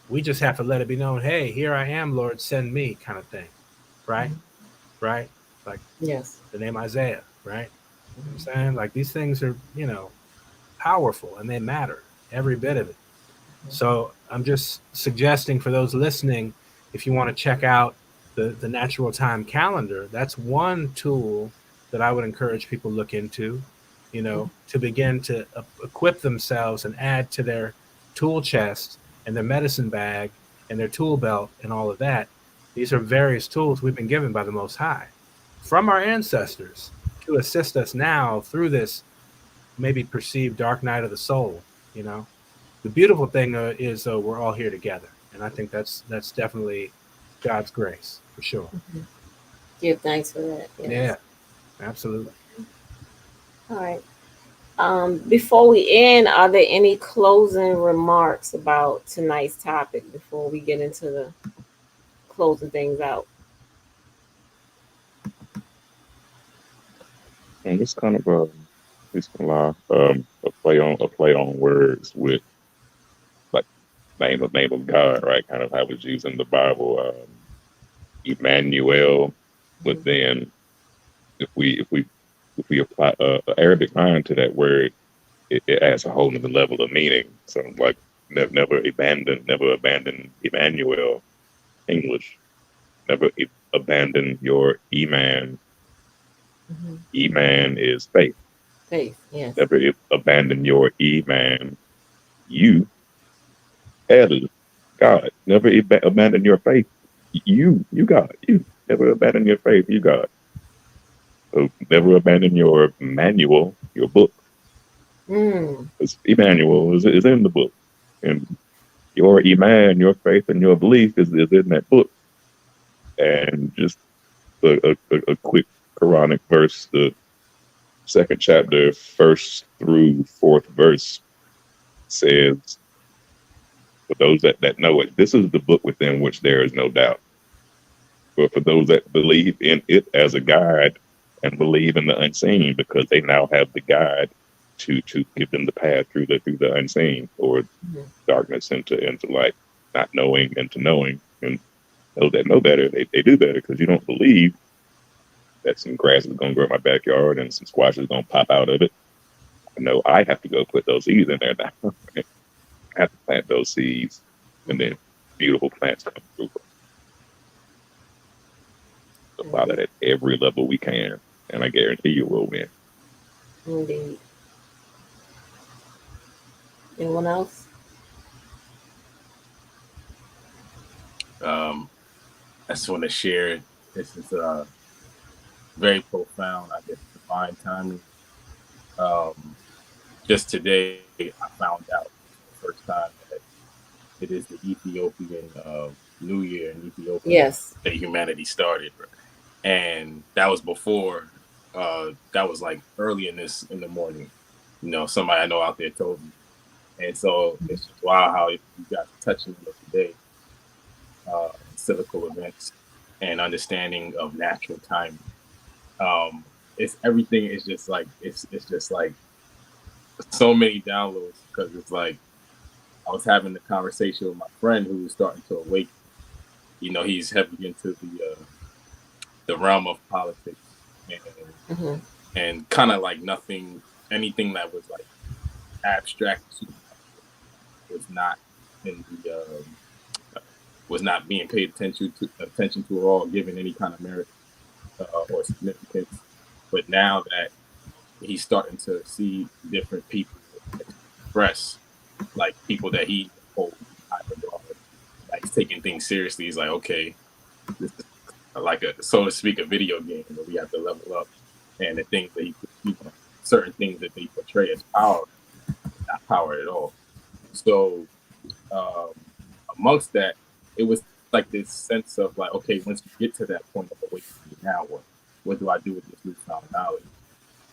We just have to let it be known, hey, here I am, Lord, send me, kind of thing. Right? Right? Like, yes, the name Isaiah, right? You know what I'm saying? Like, these things are, powerful, and they matter, every bit of it. So I'm just suggesting for those listening, if you want to check out the natural time calendar, that's one tool that I would encourage people to look into, to begin to equip themselves and add to their tool chest and their medicine bag and their tool belt and all of that. These are various tools we've been given by the Most High from our ancestors to assist us now through this maybe perceived dark night of the soul. You know, the beautiful thing is we're all here together, and I think that's definitely God's grace for sure. Give thanks for that. Yes. Yeah, absolutely. All right. Before we end, are there any closing remarks about tonight's topic before we get into the closing things out? And it's kind of a play on words with like name of God, right? Kind of how it's used in the Bible, Emmanuel. But then if we apply Arabic mind to that word, it adds a whole other level of meaning. So like never abandon Emmanuel, English. Never abandon your Iman. Iman is faith. Faith, yes. Never abandon your Iman. You, added God. Never abandon your faith. You God. You never abandon your faith. You God. So never abandon your manual, your book. Because Emmanuel is in the book, and your Iman, your faith, and your belief is in that book. And just a quick Quranic verse, the second chapter, 1st through 4th verse says, for those that know it, this is the book within which there is no doubt. But for those that believe in it as a guide and believe in the unseen, because they now have the guide to give them the path through the unseen, or darkness into light, not knowing into knowing. And those that know better, they do better, because you don't believe that some grass is going to grow in my backyard and some squash is going to pop out of it. I know I have to go put those seeds in there now. I have to plant those seeds, and then beautiful plants come through. Apply that at every level we can, and I guarantee you we'll win. Indeed. Anyone else? I just want to share. This is very profound. I guess divine timing. Just today, I found out for the first time that it is the Ethiopian New Year in Ethiopia. Yes. That humanity started, and that was before. That was like early in the morning. You know, somebody I know out there told me, and so it's just wow how you got touching on today. Cyclical events and understanding of natural timing. It's everything is just like it's just like so many downloads, because it's like I was having a conversation with my friend who was starting to awaken. You know, he's heavily into the realm of politics and kind of like anything that was like abstract was not in the was not being paid attention to at all, given any kind of merit or significance. But now that he's starting to see different people express, like people that he holds high regard, like he's taking things seriously. He's like, okay, this is like so to speak, a video game where we have to level up, and the things that certain things that they portray as power, not power at all. So amongst that, it was like this sense of like, okay, once you get to that point of awakening, now what do I do with this newfound knowledge?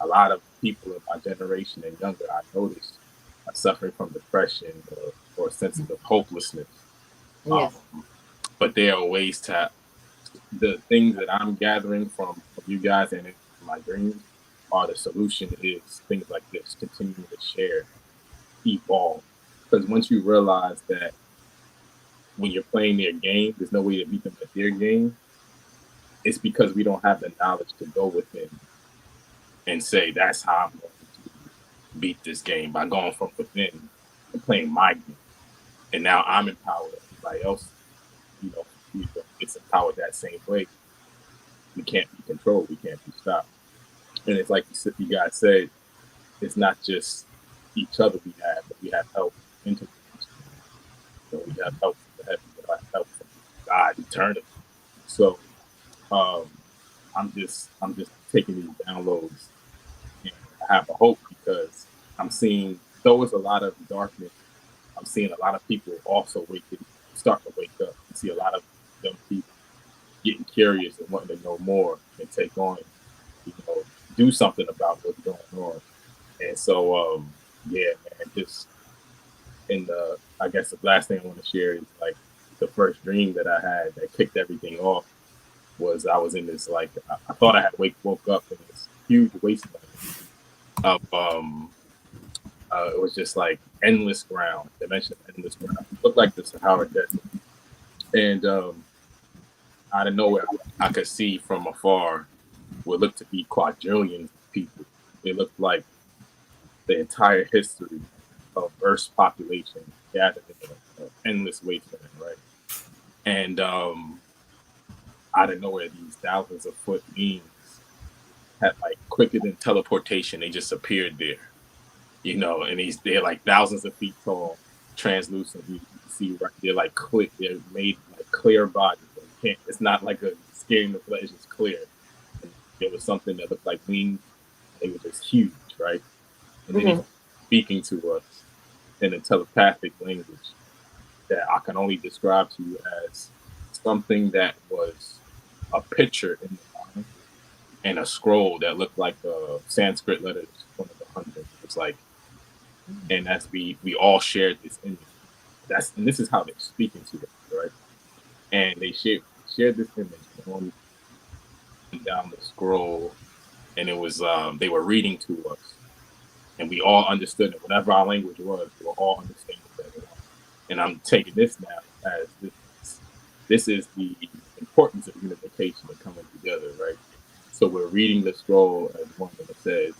A lot of people in my generation and younger, I noticed, are suffering from depression or a sense of hopelessness. Yes. But there are ways to, the things that I'm gathering from you guys and in my dreams are the solution is things like this, continuing to share, evolve. Because once you realize that when you're playing their game, there's no way to beat them at their game, it's because we don't have the knowledge to go within and say, that's how I'm going to beat this game, by going from within and playing my game. And now I'm empowered. Everybody else, it's empowered that same way. We can't be controlled. We can't be stopped. And it's like you guys said, it's not just each other we have, but we have help, we have help from the heaven, but I have help from God eternally. So I'm just taking these downloads, and I have a hope because I'm seeing, though it's a lot of darkness, I'm seeing a lot of people also start to wake up. I see a lot of young people getting curious and wanting to know more and take on, do something about what's going on. And so, yeah, man, just I guess the last thing I want to share is like the first dream that I had that kicked everything off was I was in this, like, I thought I had woke up in this huge wasteland of, it was just like endless ground, dimension of endless ground. It looked like the Sahara Desert. And out of nowhere, I could see from afar what looked to be quadrillions of people. It looked like the entire history of Earth's population gathered in an endless wasteland, right? And out of nowhere, these thousands of foot beings had, like, quicker than teleportation, they just appeared there, and they're like thousands of feet tall, translucent. You can see right, they're like clear, they're made like clear bodies. It's not like a skin in the flesh, it's clear. And there was something that looked like wings. They were just huge, right? And then he's speaking to us in a telepathic language that I can only describe to you as something that was a picture in the mind and a scroll that looked like Sanskrit letters, one of the hundreds. It's like, and that's we all shared this image. And this is how they're speaking to us, right? And they shared this image on down the scroll, and it was they were reading to us, and we all understood it. Whatever our language was, we were all understanding that. And I'm taking this now as this is the importance of unification and coming together, right? So we're reading the scroll as one that says,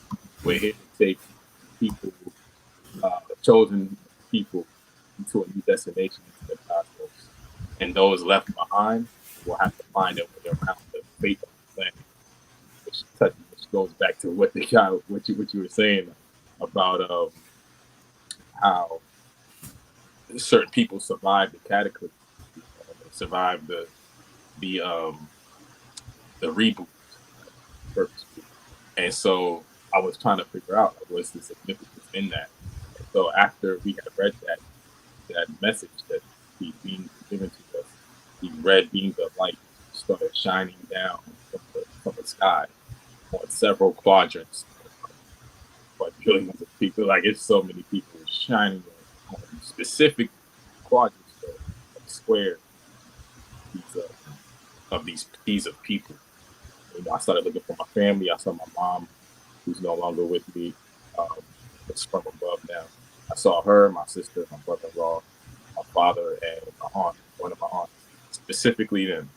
we're here to take people, chosen people, into a new destination, into the cosmos. And those left behind will have to find their way around the fate of the planet, which goes back to what you were saying about how certain people survived the cataclysm, survived the reboot purposely. And so I was trying to figure out, like, what's the significance in that. And so after we had read that message that these beings were given to us, these red beams of light started shining down from the sky on several quadrants, billions of people. Like, it's so many people shining on specific quadrants of square of these peas of people. I started looking for my family. I saw my mom, who's no longer with me. It's from above now. I saw her, my sister, my brother-in-law, my father, and my aunt, one of my aunts. Specifically them.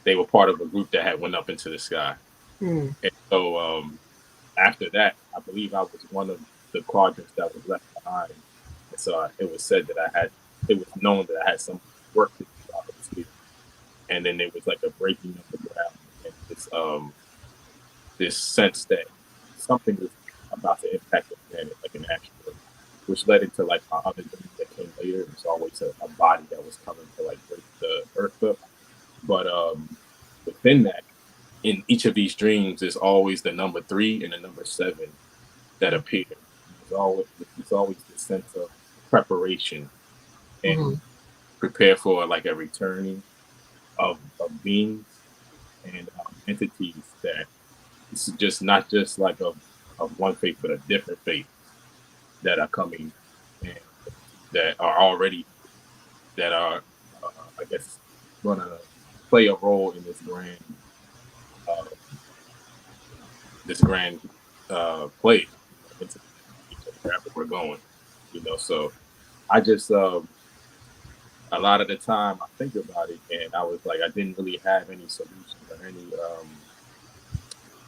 They were part of a group that had went up into the sky. And so after that, I believe I was one of the quadrants that was left behind. And so it was said that it was known that I had some work to do out of the. And then there was like a breaking of the ground and this sense that something was about to impact the planet, like an asteroid, which led into like my other dream that came later. It was always a body that was coming to like break the earth up. But within that, in each of these dreams, there's always the number 3 and the number 7 that appear. There's always this sense of preparation and prepare for like a returning of beings and entities that it's just not just like of one faith, but a different faith that are coming and that are already I guess going to play a role in this grand play into wherever we're going, So I just a lot of the time I think about it, and I was like, I didn't really have any solutions or any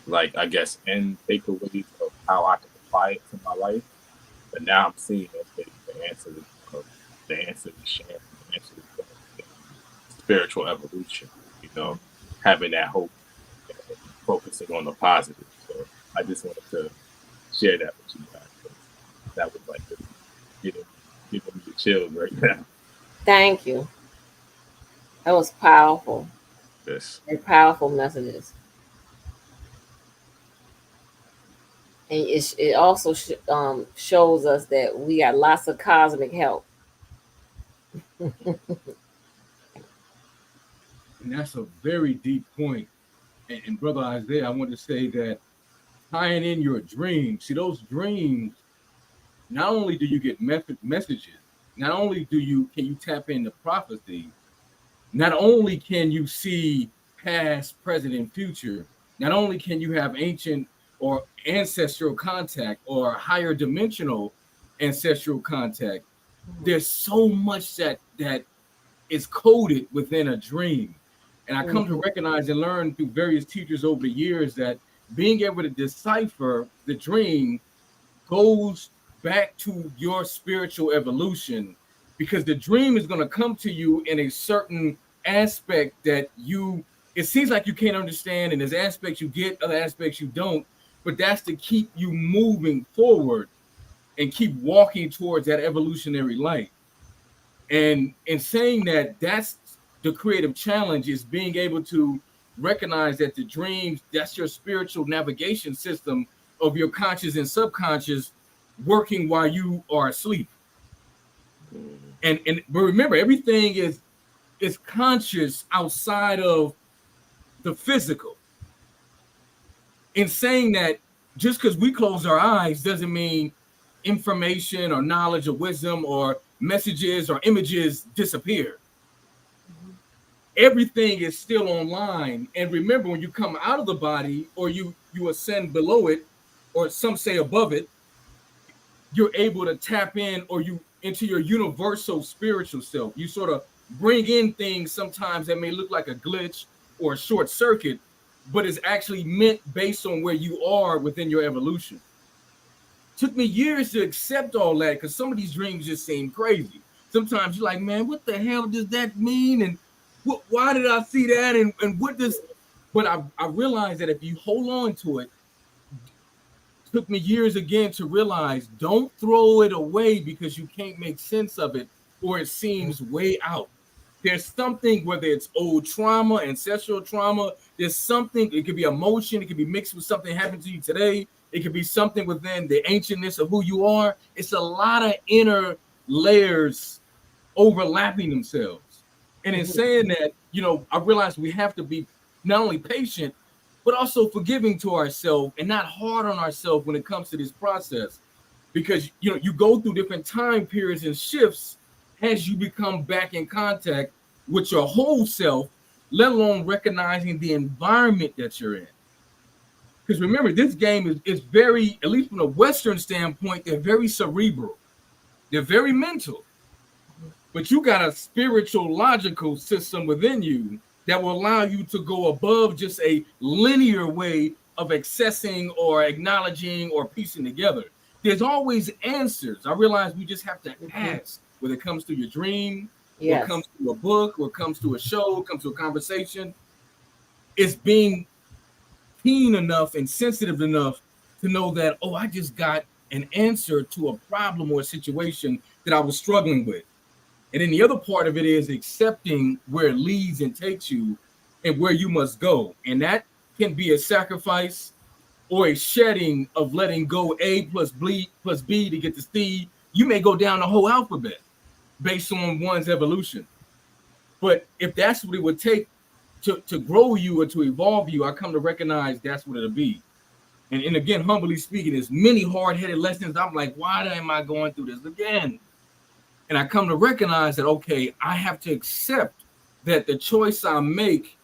like, I guess, end takeaways of how I can apply it to my life. But now I'm seeing that the answer is sharing, the answer is spiritual evolution, having that hope and focusing on the positive. So I just wanted to share that with you guys. That was like giving me the chills right now. Thank you. That was powerful. Yes. And powerful messages. And it also shows us that we got lots of cosmic help. And that's a very deep point. And Brother Isaiah, I want to say that tying in your dreams, see those dreams, not only do you get messages, not only can you tap into prophecy, not only can you see past, present, and future, not only can you have ancient or ancestral contact or higher dimensional ancestral contact, there's so much that is coded within a dream. And I come to recognize and learn through various teachers over the years that being able to decipher the dream goes back to your spiritual evolution, because the dream is going to come to you in a certain aspect that it seems like you can't understand, and there's aspects you get, other aspects you don't, but that's to keep you moving forward and keep walking towards that evolutionary light. And in saying that, that's the creative challenge, is being able to recognize that the dreams, that's your spiritual navigation system of your conscious and subconscious working while you are asleep. But remember, everything is conscious outside of the physical. In saying that, just because we close our eyes doesn't mean information or knowledge or wisdom or messages or images disappear. Everything is still online. And remember, when you come out of the body or you ascend below it, or some say above it, you're able to tap in into your universal spiritual self. You sort of bring in things sometimes that may look like a glitch or a short circuit, but is actually meant based on where you are within your evolution. Took me years to accept all that, because some of these dreams just seem crazy. Sometimes you're like, man, what the hell does that mean? And why did I see that? And what does, but I realized that if you hold on to it, took me years again to realize, don't throw it away because you can't make sense of it or it seems way out. There's something, whether it's old trauma, ancestral trauma, there's something, it could be emotion, it could be mixed with something happened to you today, it could be something within the ancientness of who you are. It's a lot of inner layers overlapping themselves. And in saying that, I realized we have to be not only patient, but also forgiving to ourselves and not hard on ourselves when it comes to this process. Because, you go through different time periods and shifts as you become back in contact with your whole self, let alone recognizing the environment that you're in. Because remember, this game is very, at least from a Western standpoint, they're very cerebral. They're very mental. But you got a spiritual, logical system within you that will allow you to go above just a linear way of accessing or acknowledging or piecing together. There's always answers. I realize we just have to ask, whether it comes to your dream, or it comes to a book, or it comes to a show, it comes to a conversation. It's being keen enough and sensitive enough to know that, I just got an answer to a problem or a situation that I was struggling with. And then the other part of it is accepting where it leads and takes you and where you must go. And that can be a sacrifice or a shedding of letting go A plus B to get to C. You may go down the whole alphabet based on one's evolution. But if that's what it would take to grow you or to evolve you, I come to recognize that's what it'll be. And again, humbly speaking, there's many hard-headed lessons. I'm like, why am I going through this again? And I come to recognize that, okay, I have to accept that the choice I make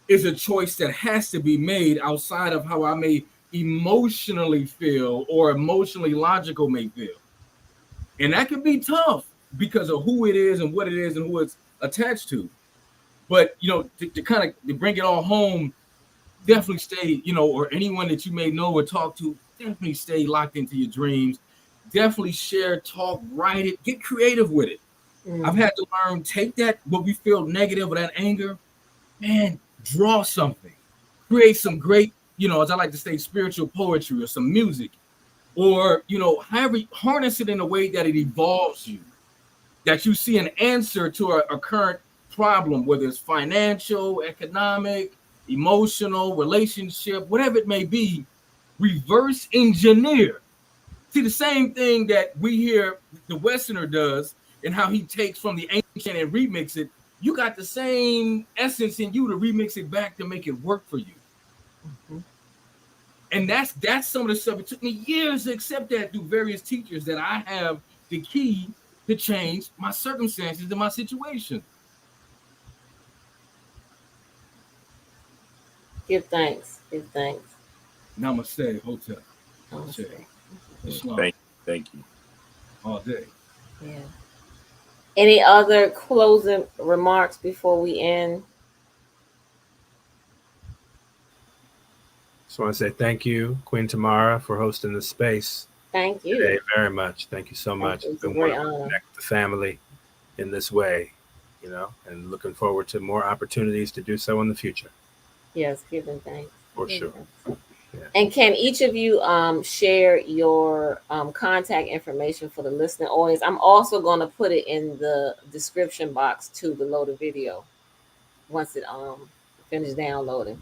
is a choice that has to be made outside of how I may emotionally feel or emotionally logical may feel. And that can be tough because of who it is and what it is and who it's attached to. But, to kind of bring it all home, definitely stay, or anyone that you may know or talk to, definitely stay locked into your dreams. Definitely share, talk, write it, get creative with it. I've had to learn, take that, what we feel negative or that anger, and draw something. Create some great, as I like to say, spiritual poetry or some music. Or, however, harness it in a way that it evolves you. that you see an answer to a current problem, whether it's financial, economic, emotional, relationship, whatever it may be, reverse engineer. See, the same thing that we hear the Westerner does and how he takes from the ancient and remix it, you got the same essence in you to remix it back to make it work for you. Mm-hmm. And that's some of the stuff. It took me years to accept that through various teachers, that I have the key to change my circumstances and my situation. Give thanks. Give thanks. Namaste, hotel. Namaste. Islam. Thank you. All day. Yeah. Any other closing remarks before we end? Just want to say thank you, Queen Tamara, for hosting this space. Thank you. Today, very much. Thank you so much. It's a great honor. Connect the family in this way, and looking forward to more opportunities to do so in the future. Yes, giving thanks. For sure. Yeah. And can each of you share your contact information for the listening audience? I'm also going to put it in the description box too, below the video, once it finishes downloading.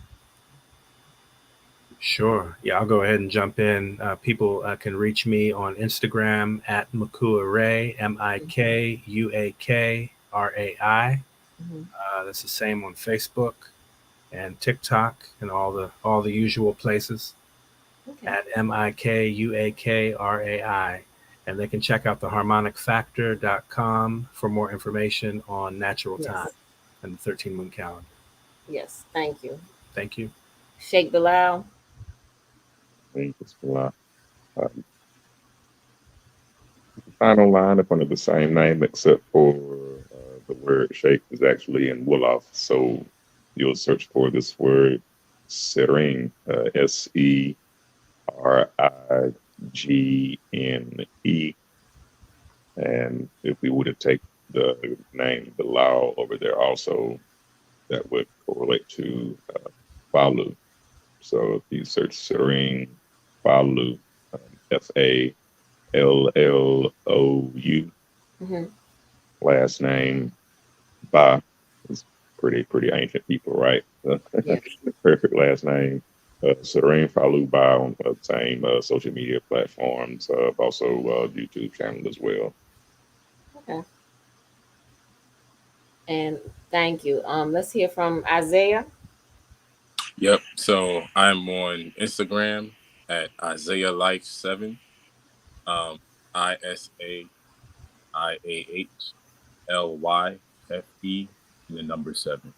Sure. Yeah, I'll go ahead and jump in. People can reach me on Instagram at Mikuak Rai, Mikuakrai. That's the same on Facebook and TikTok and all the usual places. Okay. At Mikuakrai. And they can check out the harmonicfactor.com for more information on natural time and the 13 moon calendar. Yes, thank you. Thank you. Cheikh Bilal. Thank you, Bilal. Find online up under the same name, except for the word Sheikh is actually in Wolof. So you'll search for this word Sir'real, Sir'regne. And if we were to take the name Bilal over there also, that would correlate to Falu. So if you search Sir'real Falu, Fallou, last name Ba, is pretty ancient people, right? Yes. Perfect last name. Sir'real Falu Ba on the same social media platforms, also YouTube channel as well. Okay. And thank you. Let's hear from Isaiah. Yep. So I'm on Instagram at Isaiah Life 7. ISAIAHLYFE and the number 7.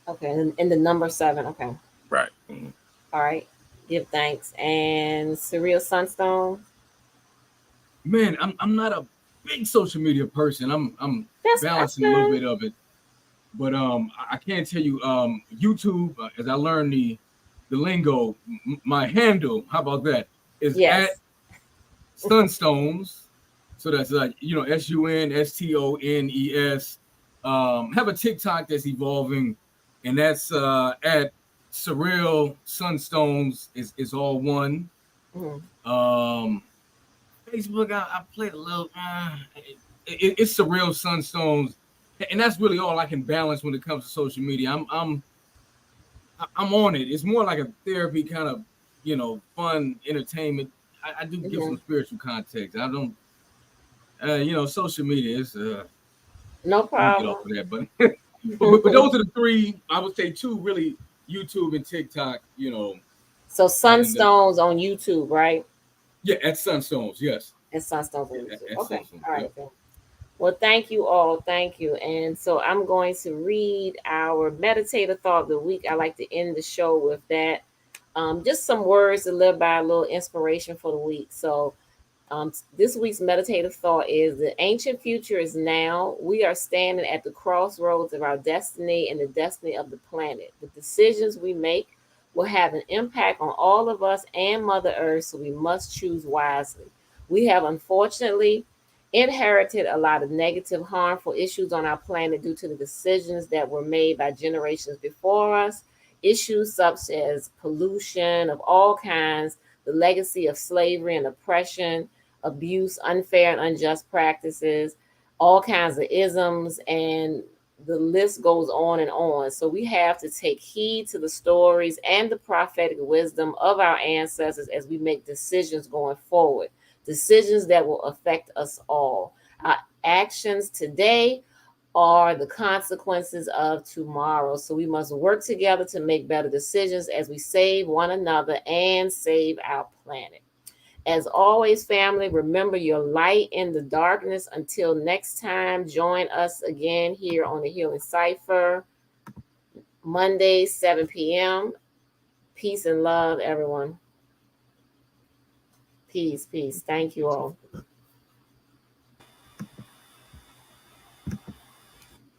Okay, and the number 7. Okay. Right. Mm-hmm. All right. Give thanks. And Sir'real Sunstones. Man, I'm not a big social media person. I'm balancing a little bit of it. But I can't tell you YouTube, as I learned the lingo, my handle, how about that, is at Sunstones. So that's SUNSTONES. Have a TikTok that's evolving, and that's at Sir'real Sunstones is all one. Mm-hmm. Facebook, I played a little. It's Sir'real Sunstones, and that's really all I can balance when it comes to social media. I'm on it. It's more like a therapy kind of, fun entertainment. I do give some spiritual context. I don't, social media is no problem. Get off of that, but those are the three. I would say 2 really, YouTube and TikTok. So Sunstones on YouTube, right? Yeah, at Sunstones, yes. At Sunstones on YouTube. Okay. Sunstones, all right. Yeah. Well, thank you all. Thank you. And so I'm going to read our meditative thought of the week. I like to end the show with that. Just some words to live by, a little inspiration for the week. So this week's meditative thought is: the ancient future is now. We are standing at the crossroads of our destiny and the destiny of the planet. The decisions we make will have an impact on all of us and Mother Earth, so we must choose wisely. We have unfortunately inherited a lot of negative, harmful issues on our planet due to the decisions that were made by generations before us. Issues such as pollution of all kinds, the legacy of slavery and oppression, abuse, unfair and unjust practices, all kinds of isms, and the list goes on and on. So we have to take heed to the stories and the prophetic wisdom of our ancestors as we make decisions going forward, decisions that will affect us all. Our actions today are the consequences of tomorrow. So we must work together to make better decisions as we save one another and save our planet. As always, family, remember your light in the darkness. Until next time, join us again here on the Healing Cypher, Monday, 7 p.m. Peace and love, everyone. Peace, peace. Thank you all.